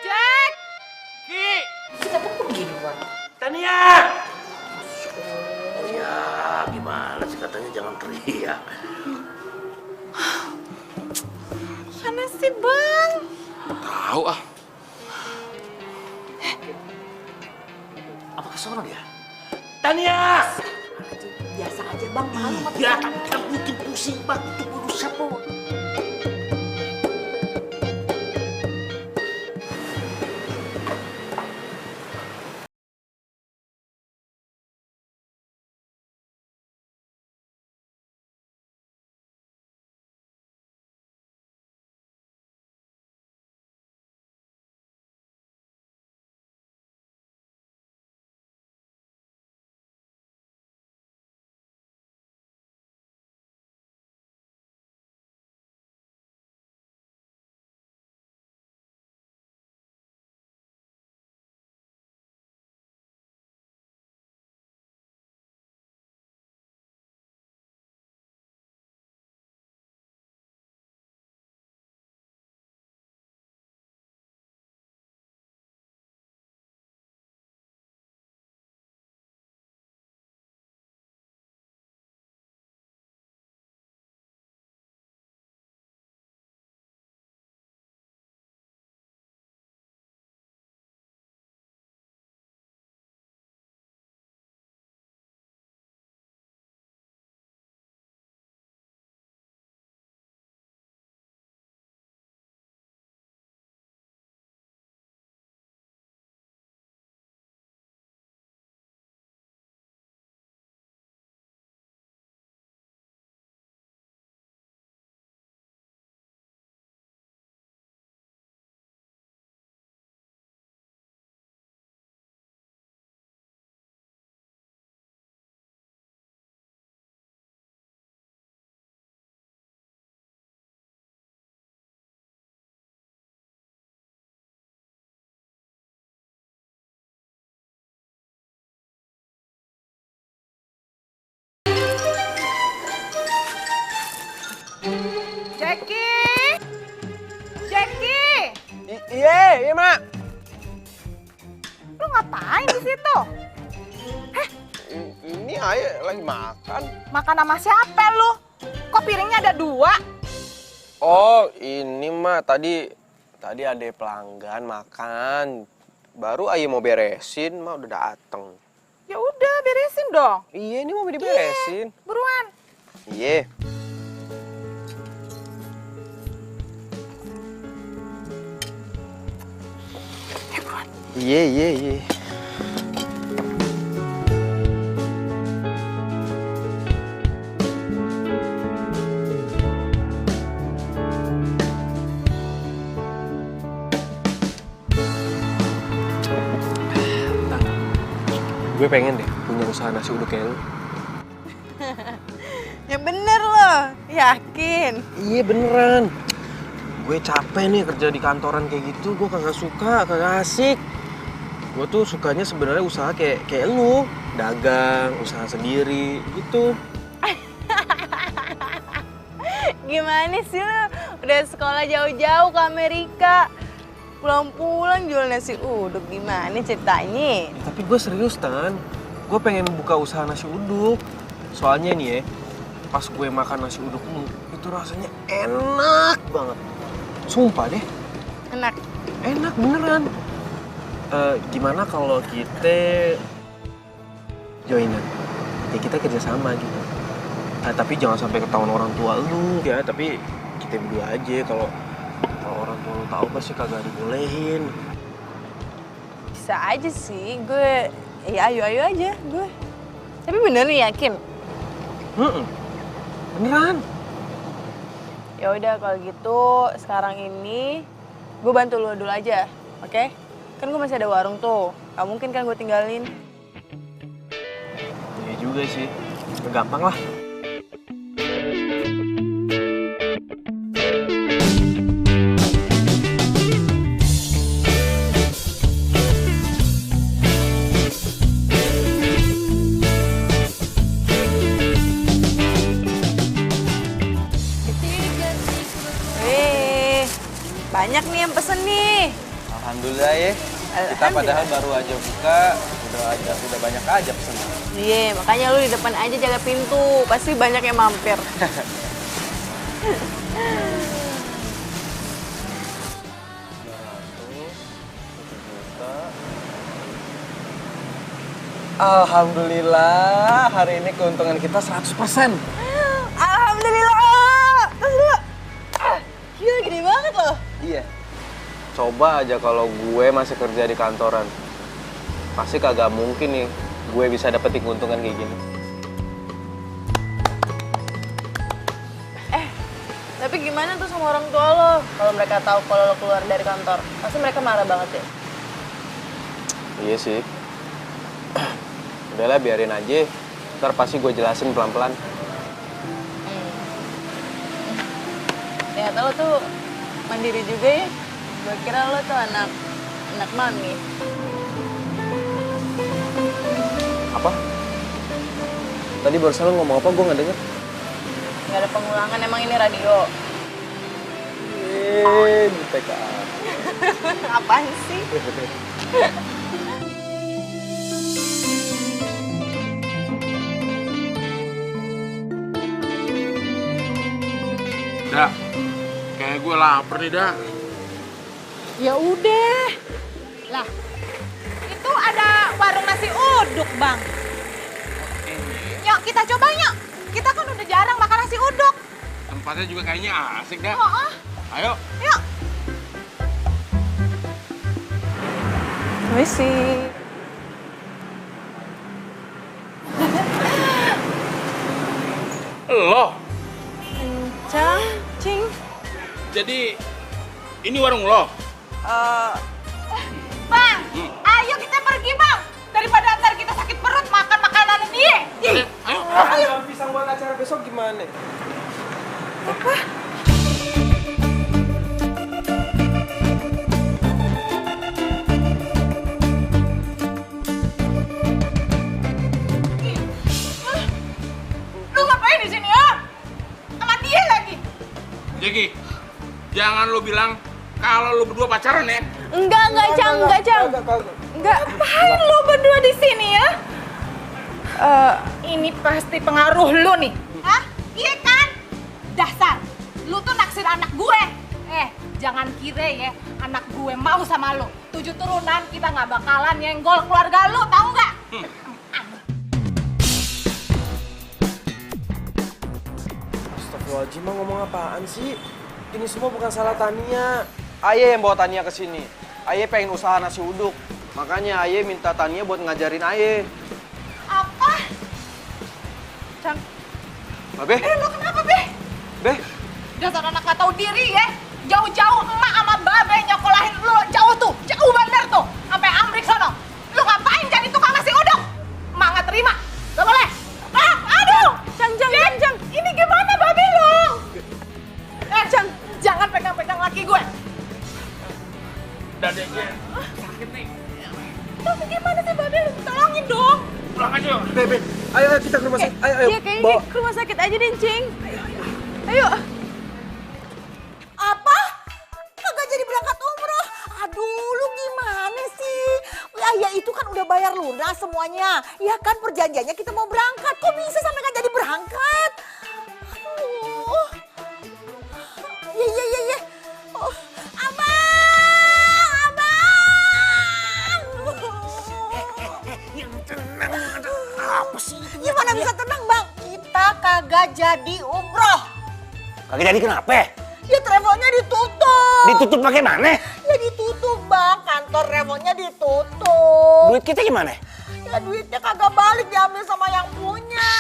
Jack! Ki! Kita kok pergi duluan? Tania! Oh ya, gimana sih katanya jangan teriak. Mana sih, Bang? Tahu ah. Apa kesono dia? Tania! Biasa aja Bang, malu. Ya, kan butuh pusing, Bang. Butuh siapa? Jackie! Jackie! Iya, Mak. Lu ngapain di situ? Ini Ayah lagi makan. Makan sama siapa lu? Kok piringnya ada 2? Oh, ini mah tadi ada pelanggan makan. Baru Ayah mau beresin, mah udah dateng. Ya udah, beresin dong. Iya, ini mau diberesin. Buruan. Iya. Iya. Gue pengen deh punya usaha nasi uduk kayak lu. Ya bener loh, yakin. Iya beneran. Gue capek nih kerja di kantoran kayak gitu, gue kagak suka, kagak asik. Gue tuh sukanya sebenarnya usaha kayak lu, dagang, usaha sendiri gitu. Gimana sih lu? Udah sekolah jauh-jauh ke Amerika. Pulang-pulang jual nasi uduk, gimana ceritanya? Ya, tapi gue serius, Tan. Gue pengen buka usaha nasi uduk. Soalnya nih ya, pas gue makan nasi uduk lu, itu rasanya enak banget. Sumpah deh. Enak? Enak beneran. Gimana kalau kita joinan? Ya kita kerjasama gitu. Tapi jangan sampai ketahuan orang tua lu ya. Tapi kita berdua aja. Kalau orang tua lu tahu pasti kagak dibolehin. Bisa aja sih, gue ya ayo aja gue. Tapi bener nih yakin? Beneran. Ya udah kalau gitu sekarang ini gue bantu lu dulu aja, oke? Kan gue masih ada warung tuh, gak mungkin kan gue tinggalin. Iya juga sih, gampang lah. Banyak nih yang pesen nih. Alhamdulillah ya. Kita padahal baru aja buka, udah banyak aja pesen. Iya, makanya lu di depan aja jaga pintu. Pasti banyak yang mampir. Alhamdulillah, hari ini keuntungan kita 100%. Alhamdulillah. Terus dulu. Gila, gede banget loh. Iya. Coba aja kalau gue masih kerja di kantoran. Pasti kagak mungkin nih gue bisa dapetin keuntungan kayak gini. Tapi gimana tuh sama orang tua lo? Kalau mereka tahu kalau lo keluar dari kantor, pasti mereka marah banget ya? Iya sih. Udahlah biarin aja. Ntar pasti gue jelasin pelan-pelan. Ternyata lo tuh mandiri juga ya. Gue kira lo tuh anak mami. Apa? Tadi barusan lo ngomong apa? Gue nggak denger. Nggak ada pengulangan, emang ini radio. Di TK. Apaan sih? Dak, kayak gue lapar nih, Dak. Ya udah. Lah, itu ada warung nasi uduk, Bang. Yuk kita coba yuk. Kita kan udah jarang makan nasi uduk. Tempatnya juga kayaknya asik, Dak. Ayo. Yuk. Misi. Lo. Cing. Jadi ini warung lo? Bang, ayo kita pergi, Bang. Daripada ntar kita sakit perut makan makanan dia. Ayo. Pisang buat acara besok gimana? Apa? Lu ngapain di sini, ya? Sama dia lagi. Jeki, jangan lu bilang kalau lu berdua pacaran ya. Enggak, Cang. Enggak. Ngapain lu berdua di sini ya? Ini pasti pengaruh lu nih. Hah? Iya kan? Dasar, lu tuh naksir anak gue. Jangan kira ya, anak gue mau sama lu. 7 turunan kita nggak bakalan nyenggol keluarga lu, tahu nggak? Astagfirullahaladzim, ngomong apaan sih? Ini semua bukan salah Tania. Aye yang bawa Tania ke sini. Aye pengen usaha nasi uduk. Makanya Aye minta Tania buat ngajarin Aye. Apa? Cang. Babe? Lu kenapa, Be? Be? Dasar anak gak tahu diri ya. Jauh-jauh emak sama babe nyokolahin lu jauh tuh. Jauh bener tuh. Sampai Amrik sono. Lu ngapain jadi tukang nasi uduk? Emak gak terima. Gak boleh. Aduh. Cang. Ini gimana babe lu? Cang, jangan pegang-pegang laki gue. Dadanya sakit nih. Tapi gimana sih babe lu? Tolongin dong. Pulang aja. Be, ayo kita ke rumah sakit. Ayo. Iya, kayaknya ke rumah sakit aja deh, Cing. Ayo. Apa? Kagak jadi berangkat umroh? Aduh, lu gimana sih? Ya itu kan udah bayar lunas semuanya. Ya kan perjanjiannya kita mau berangkat. Kok bisa sampai gak jadi berangkat? Aduh. Iya. Oh, abang. Yang tenang, ada apa sih? Gimana bisa tenang, Bang? Kita kagak jadi umroh. Kagak jadi kenapa? Ya travelnya ditutup. Ditutup pakai mana? Ya ditutup, Bang. Kantor travelnya ditutup. Duit kita gimana? Ya duitnya kagak balik, diambil sama yang punya.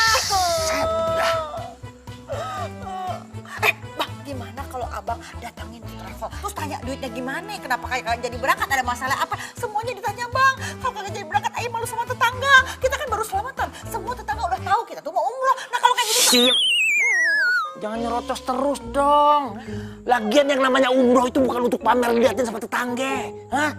Bang, gimana kalau abang datangin di travel, terus tanya duitnya gimana, kenapa kagak jadi berangkat, ada masalah apa, semuanya ditanya Bang. Kalau kagak jadi berangkat, ayo malu sama tetangga. Kita kan baru selamatan, semua tetangga udah tahu kita tuh mau umroh. Nah kalau kayak gini... Jangan nyerocos terus dong. Lagian yang namanya umroh itu bukan untuk pamer liatin sama tetangga. Hah?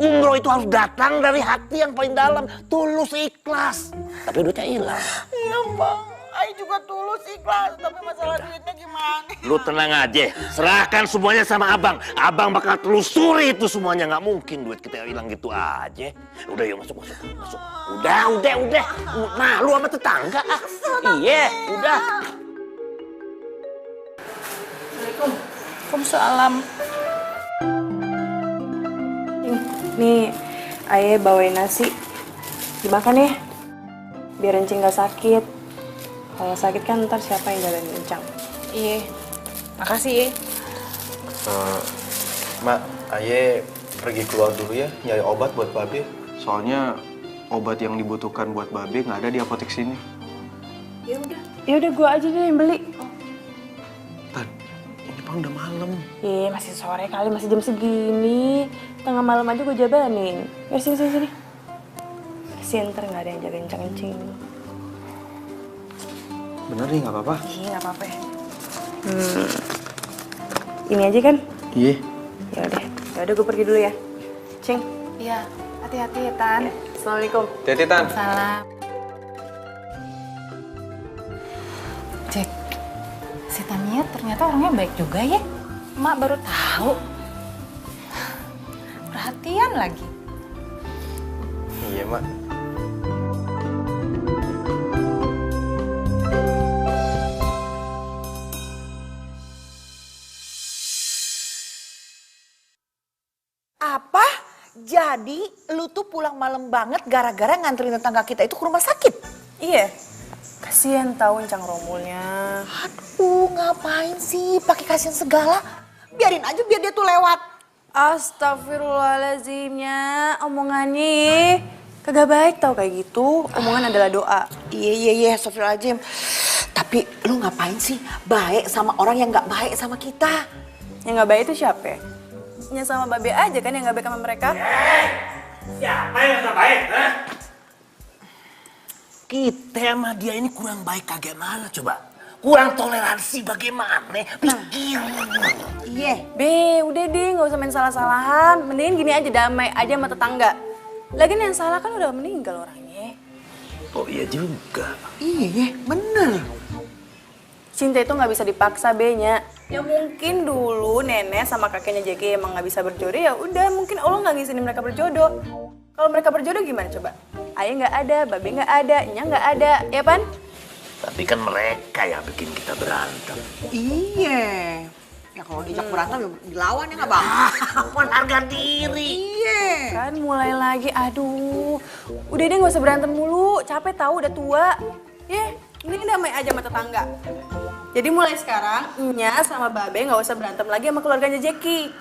Umroh itu harus datang dari hati yang paling dalam, tulus ikhlas. Tapi duitnya hilang. Iya Bang, Ayo juga tulus ikhlas, tapi masalah duitnya gimana? Lu tenang aja, serahkan semuanya sama abang. Abang bakal telusuri itu semuanya, nggak mungkin duit kita hilang gitu aja. Udah yuk masuk. Udah. Malu sama tetangga. Iya, udah. Waalaikumsalam. Nih, Ayah bawain nasi. Dimakan ya, biar Encing gak sakit. Kalau sakit kan ntar siapa yang jagain Encang? Iya, makasih. Mak, Aye pergi keluar dulu ya, nyari obat buat Babe. Soalnya obat yang dibutuhkan buat Babe nggak ada di apotek sini. Ya udah gua aja deh yang beli. Tan, ini Bang udah malam. Iya, masih sore kali, masih jam segini. Tengah malam aja gue jabanin. Ya sini. Kasian ntar nggak ada yang jagain Encing. Bener nih, nggak apa-apa? Iya, nggak apa-apa ya. Ini aja kan? Iya. Ya udah gue pergi dulu ya. Cing. Iya, hati-hati ya Tan. Ya. Assalamualaikum. Hati-hati Tan. Salam. Cek, si Tania ternyata orangnya baik juga ya. Mak baru tahu. Perhatian lagi. Iya, Mak. Apa? Jadi lu tuh pulang malam banget gara-gara nganterin tetangga kita itu ke rumah sakit? Iya. Kasian tahu Encang Romulnya. Aduh, ngapain sih pakai kasihan segala? Biarin aja biar dia tuh lewat. Astagfirullahaladzimnya, omongannya kagak baik tau kayak gitu. Omongan adalah doa. Iya, astagfirullahaladzim. Tapi lu ngapain sih baik sama orang yang gak baik sama kita? Yang gak baik itu siapa? Ya sama Babe aja kan yang gak baik sama mereka. Siapa yang gak baik? Hah? Kita sama dia ini kurang baik bagaimana coba? Kurang toleransi bagaimana? Pikir. Iya. Be, udah deh gak usah main salah-salahan. Mendingan gini aja, damai aja sama tetangga. Lagian yang salah kan udah meninggal orangnya. Oh iya juga. Iya, bener. Cinta itu gak bisa dipaksa, Be-nya. Ya mungkin dulu nenek sama kakeknya Jeki emang nggak bisa berjodoh, ya udah mungkin Allah nggak ngizinin mereka berjodoh. Kalau mereka berjodoh gimana coba? Ayah nggak ada, babe nggak ada, nya nggak ada, ya Pan? Tapi kan mereka yang bikin kita berantem. Iya. Ya kalau dijak berantem ya dilawan ya nggak bang? Harga diri. Iya. Kan mulai lagi, aduh. Udah deh nggak usah berantem mulu, capek tahu udah tua. Ya, ini damai aja sama tetangga. Jadi mulai sekarang, Nya sama Babe nggak usah berantem lagi sama keluarganya Jeki.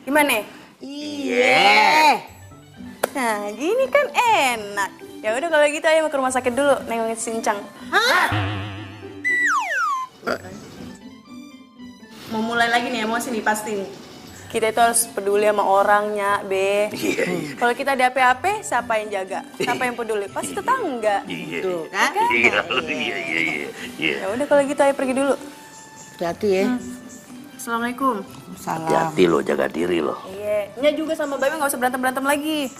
Gimana? Iya. Nah, gini kan enak. Ya udah kalau gitu ayo ke rumah sakit dulu nengokin si Incang. Hah? Mau mulai lagi nih emosi nih pasti nih. Kita itu harus peduli sama orangnya, Be. Kalau kita ada apa-apa, siapa yang jaga? Siapa yang peduli? Pasti tetangga. Iya. Kan? Iya. Ya udah kalau gitu ayo pergi dulu. Hati-hati ya. Assalamualaikum. Salam. Hati-hati lo, jaga diri lo. Iya. Nya juga sama Babe nggak usah berantem lagi.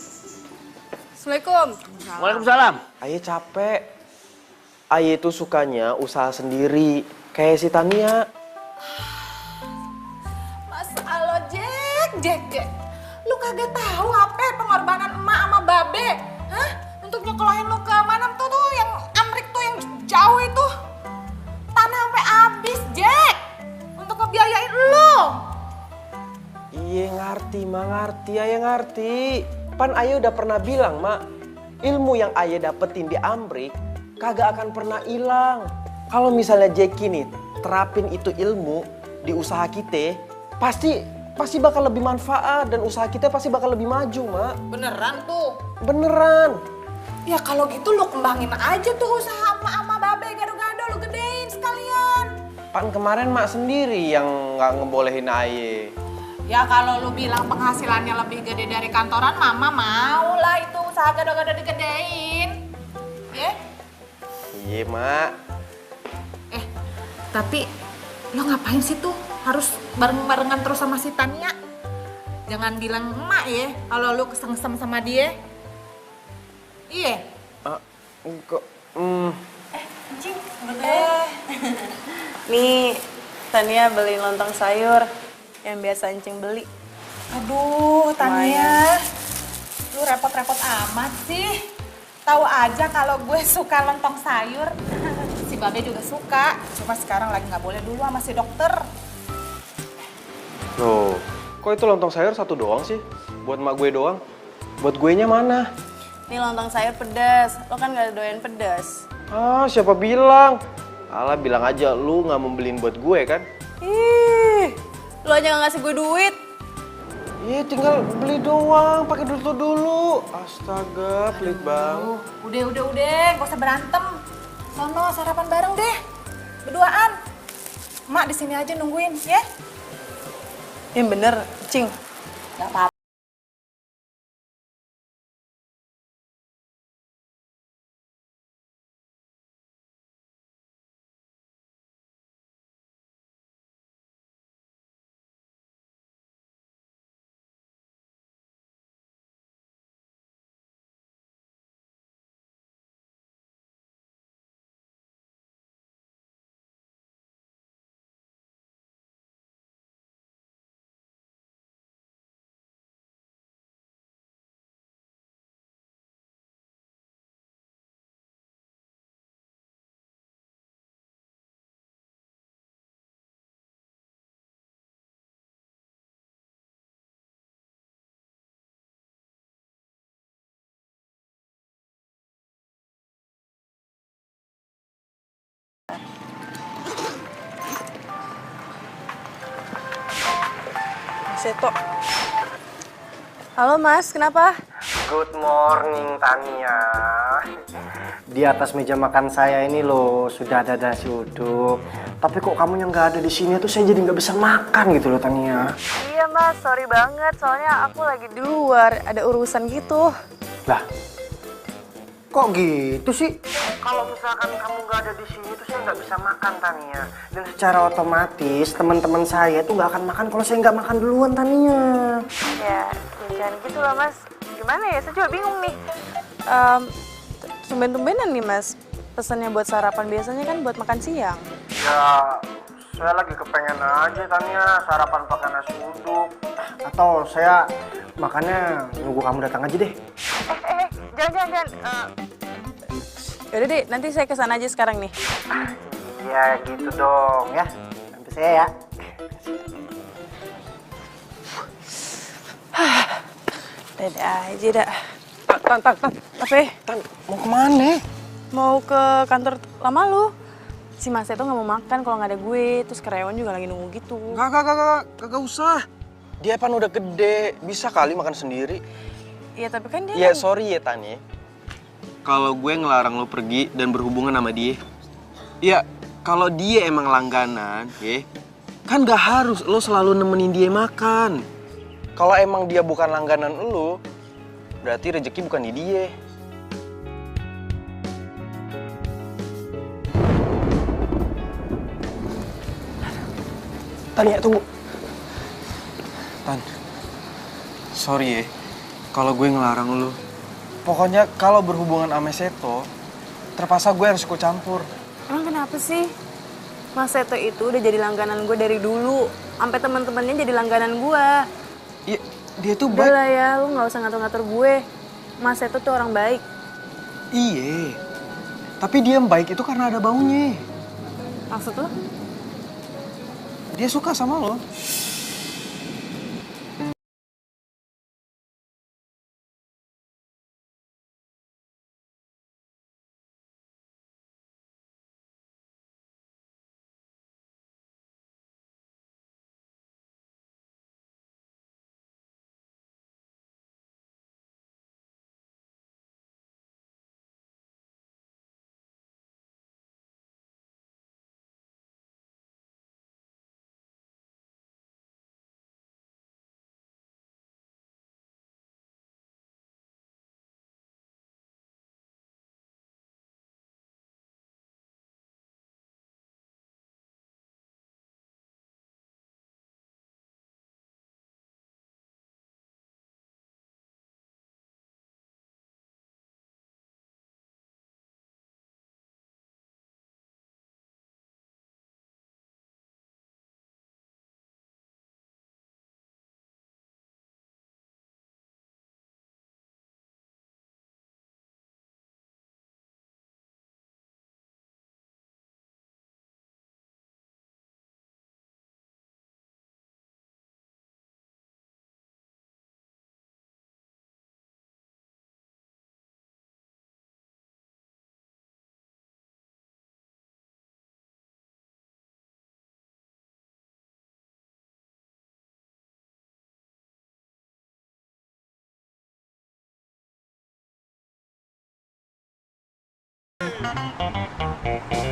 Assalamualaikum. Waalaikumsalam. Ayah capek. Ayah itu sukanya usaha sendiri. Kayak si Tania. Halo Jack. Lu kagak tahu apa pengorbanan emak sama babe? Hah? Untuk nyekolahin lu ke mana tuh yang Amrik tuh yang jauh itu. Tanah sampai habis, Jack. Untuk ngebiayain lu. Iya ngerti, Ma ngerti. Ayah ngerti. Pan ayah udah pernah bilang, Mak. Ilmu yang ayah dapetin di Amrik kagak akan pernah hilang. Kalau misalnya Jeki nih terapin itu ilmu di usaha kita, pasti bakal lebih manfaat dan usaha kita pasti bakal lebih maju, Mak. Beneran tuh. Beneran. Ya kalau gitu lu kembangin aja tuh usaha sama babe gado-gado lu gedein sekalian. Pan kemarin Mak sendiri yang nggak ngebolehin ayah. Ya kalau lu bilang penghasilannya lebih gede dari kantoran, mama mau lah itu usaha gado-gado digedein. Ya? Iya, Mak. Tapi lo ngapain sih tuh harus bareng-barengan terus sama si Tania? Jangan bilang emak ya kalau lu kesengsem sama dia. Iya. Enggak. Cing, nih, Tania beli lontong sayur yang biasa Encing beli. Aduh, Tania. Lu repot-repot amat sih. Tahu aja kalau gue suka lontong sayur. Si Babe juga suka, cuma sekarang lagi nggak boleh dulu sama si dokter. Loh, kok itu lontong sayur satu doang sih? Buat mak gue doang? Buat guenya mana? Ini lontong sayur pedas, lo kan gak doyan pedas. Ah, siapa bilang? Alah, bilang aja lu nggak mau beliin buat gue kan? Ih, lo aja gak ngasih gue duit. Iya, tinggal beli doang, pakai duit lo dulu. Astaga, pelit banget. Udah, gak usah berantem. Sono sarapan bareng deh, berduaan. Mak di sini aja nungguin, ya? Yang bener, Cing. Gak apa-apa. Seto. Halo Mas, kenapa? Good morning Tania. Di atas meja makan saya ini loh sudah ada nasi uduk. Tapi kok kamu yang nggak ada di sini tuh saya jadi nggak bisa makan gitu loh Tania. Iya Mas, sorry banget. Soalnya aku lagi di luar, ada urusan gitu. Lah, kok gitu sih? Kalau misalkan kamu nggak ada di sini tuh saya nggak bisa makan Tania. Dan secara otomatis teman-teman saya tuh nggak akan makan kalau saya nggak makan duluan Tania. Ya, jangan gitu lah Mas. Gimana ya, saya juga bingung nih. Tumben-tumbenan nih Mas, pesannya buat sarapan biasanya kan buat makan siang. Ya, Saya lagi kepengen aja Tania sarapan pakai nasi uduk. Atau saya makannya nunggu kamu datang aja deh. Jangan. Yaudah deh, nanti saya kesana aja sekarang nih. Ya gitu dong ya. Nanti saya ya. Dadah aja dah. Tan, apa? Tan, mau kemana? Mau ke kantor lama lu. Si Mas Seto nggak mau makan kalau nggak ada gue, terus karyawan juga lagi nunggu gitu. Kagak usah. Dia kan udah gede, bisa kali makan sendiri. Iya tapi kan dia. Ya sorry ya Tan ya. Kalau gue ngelarang lo pergi dan berhubungan sama dia. Ya kalau dia emang langganan, ya kan gak harus lo selalu nemenin dia makan. Kalau emang dia bukan langganan lo, berarti rezeki bukan di dia. Tan ya tunggu. Tan, sorry ya kalau gue ngelarang lo. Pokoknya kalau berhubungan sama Seto, terpaksa gue harus ikut campur. Emang kenapa sih? Mas Seto itu udah jadi langganan gue dari dulu. Sampai teman-temannya jadi langganan gue. Iya, dia tuh baik. Udah lah ya, lu nggak usah ngatur-ngatur gue. Mas Seto tuh orang baik. Iya, tapi dia yang baik itu karena ada baunya. Maksud lo? Dia suka sama lo.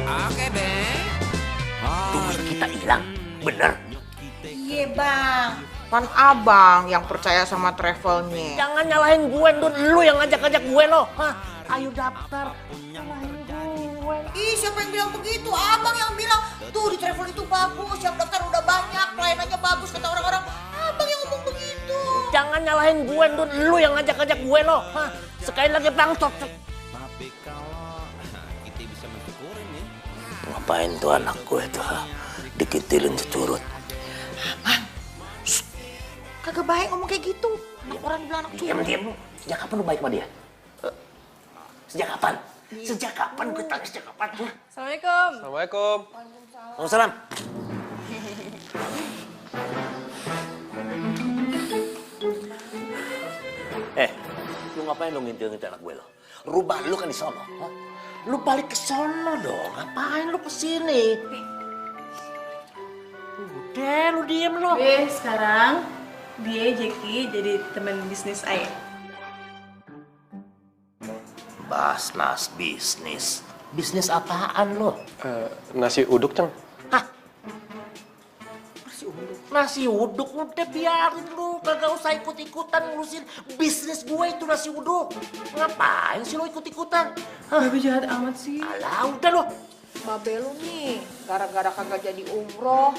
Oke, Bang. Duit kita hilang, bener? Iya bang, kan abang yang percaya sama travelnya. Jangan nyalahin gue, Dun. Lu yang ngajak-ngajak gue lo. Hah? Ayo daftar. Ih, siapa yang bilang begitu? Abang yang bilang, tuh di travel itu bagus, yang daftar udah banyak, pelayanannya bagus, kata orang-orang. Abang yang ngomong begitu. Jangan nyalahin gue, Dun. Lu yang ngajak-ngajak gue lo. Hah? Sekali lagi bang, ngapain tuh anak gue tuh dikitilin securut? Bang, kagak baik ngomong kayak gitu. Anak orang dibilang anak curut. Diam lu. Sejak kapan lu baik sama dia? Sejak kapan? Sejak kapan gue tanya sejak kapan? Assalamualaikum. Assalamualaikum. Waalaikumsalam. Lu ngapain lu ngintil-ngintil anak gue lo? Rubah lu kan di sono. Huh? Lu balik ke sono dong. Ngapain lu kesini? Udah, lu diem lo. Sekarang dia Jackie jadi teman bisnis Ayah. Basnas bisnis. Bisnis apaan lo? Nasi uduk, Ceng. Nasi uduk udah biarin lu, kagak usah ikut-ikutan ngurusin bisnis gue itu nasi uduk. Ngapain sih lo ikut-ikutan? Babe jahat amat sih. Alah udah lo. Babe lu nih, gara-gara kagak jadi umroh,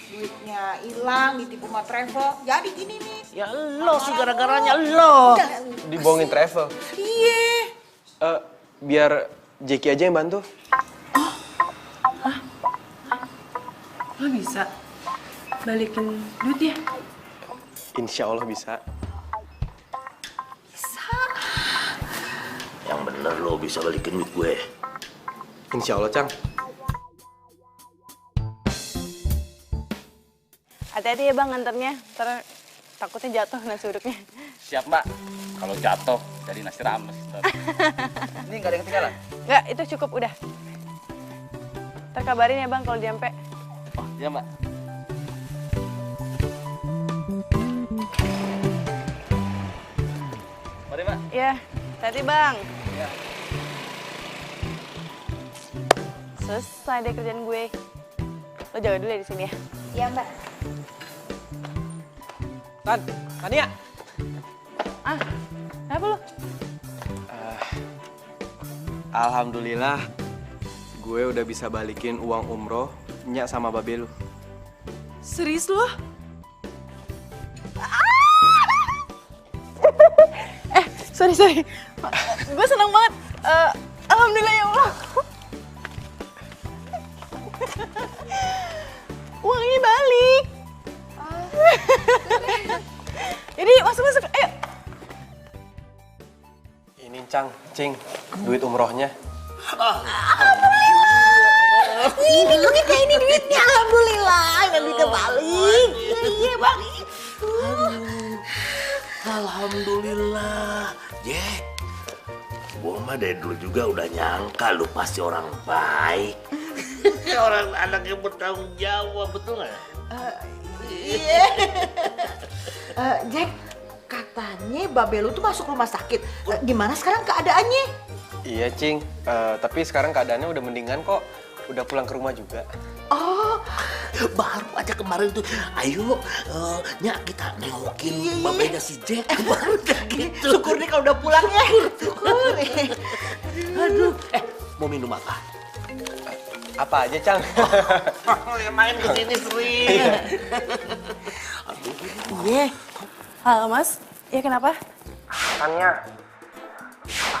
duitnya hilang, ditipu sama travel, jadi gini nih. Ya lo sih gara-garanya lo. Dibohongin travel. Iya. Biar Jackie aja yang bantu. Lo bisa balikin duitnya? Insya Allah bisa. Yang bener lo bisa balikin duit gue. Insya Allah, Cang. Hati-hati ya bang nganternya, ntar takutnya jatuh nasi uduknya. Siap mbak, kalau jatuh dari nasi rames. Ini nggak ada yang ketinggalan? Nggak, itu cukup udah. Ntar kabarin ya bang kalau nyampe. Oh iya mbak. Mari mbak. Ya, hati bang. Ya. Selesai deh kerjaan gue. Lo jaga dulu ya di sini ya. Iya mbak. Tania. Ah, kenapa lo? Alhamdulillah, gue udah bisa balikin uang umroh Nya sama babe lu. Serius lo? Sorry. Gue seneng banget. Alhamdulillah ya Allah. Uangnya balik. Jadi masuk. Ayo. Ini Cing, duit umrohnya. Ini duitnya, alhamdulillah, yang duitnya balik. Iya bang. Alhamdulillah. Jack, gua mah dari dulu juga udah nyangka lu pasti orang baik. Orang anak yang bertanggung jawab, betul nggak? Iya. Jack, katanya babe lu tuh masuk rumah sakit. Gimana sekarang keadaannya? Iya, Cing. Tapi sekarang keadaannya udah mendingan kok. Udah pulang ke rumah juga. Oh, baru aja kemarin tuh, ayo Nya kita nengokin babenya si Jack. Baru kayak gitu. Syukur nih kalau udah pulang ya. Syukur. Aduh, mau minum apa? Apa aja, Cang? Main kesini sering. Iya. Halo mas, ya kenapa? Tania,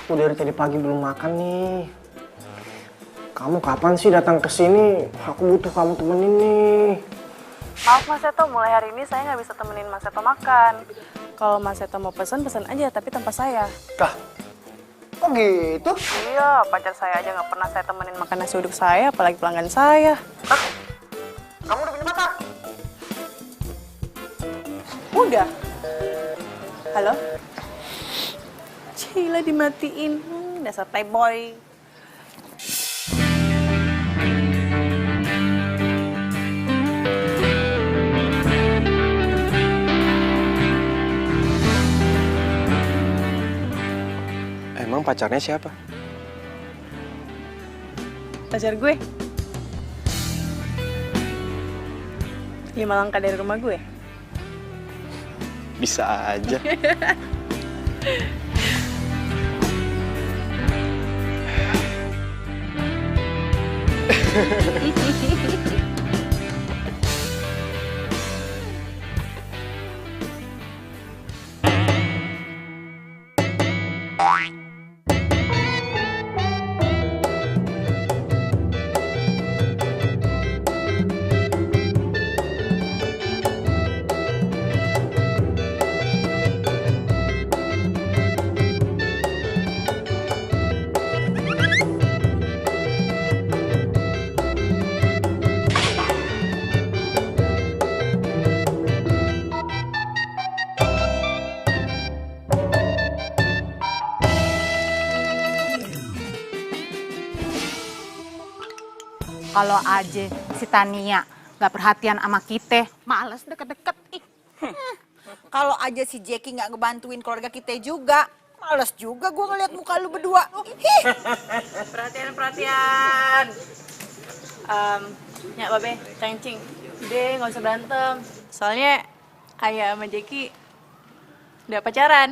aku dari tadi pagi belum makan nih. Kamu kapan sih datang ke sini? Aku butuh kamu temenin nih. Maaf Mas Seto, mulai hari ini saya nggak bisa temenin Mas Seto makan. Kalau Mas Seto mau pesan aja, tapi tanpa saya. Kah? Kok gitu? Iya, pacar saya aja nggak pernah saya temenin makan nasi uduk saya, apalagi pelanggan saya. Kamu udah punya mata? Udah. Halo? Cila dimatiin, dasar playboy. Emang pacarnya siapa? Pacar gue? Ya malangka dari rumah gue. Bisa aja. Kalau aja si Tania nggak perhatian sama kita, males deket-deket. Kalau aja si Jackie nggak ngebantuin keluarga kita juga, males juga gue ngeliat muka lu berdua. Perhatian. Ya babe, cing. Udah nggak usah berantem. Soalnya Ayah sama Jackie udah pacaran.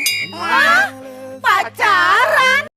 Pacaran?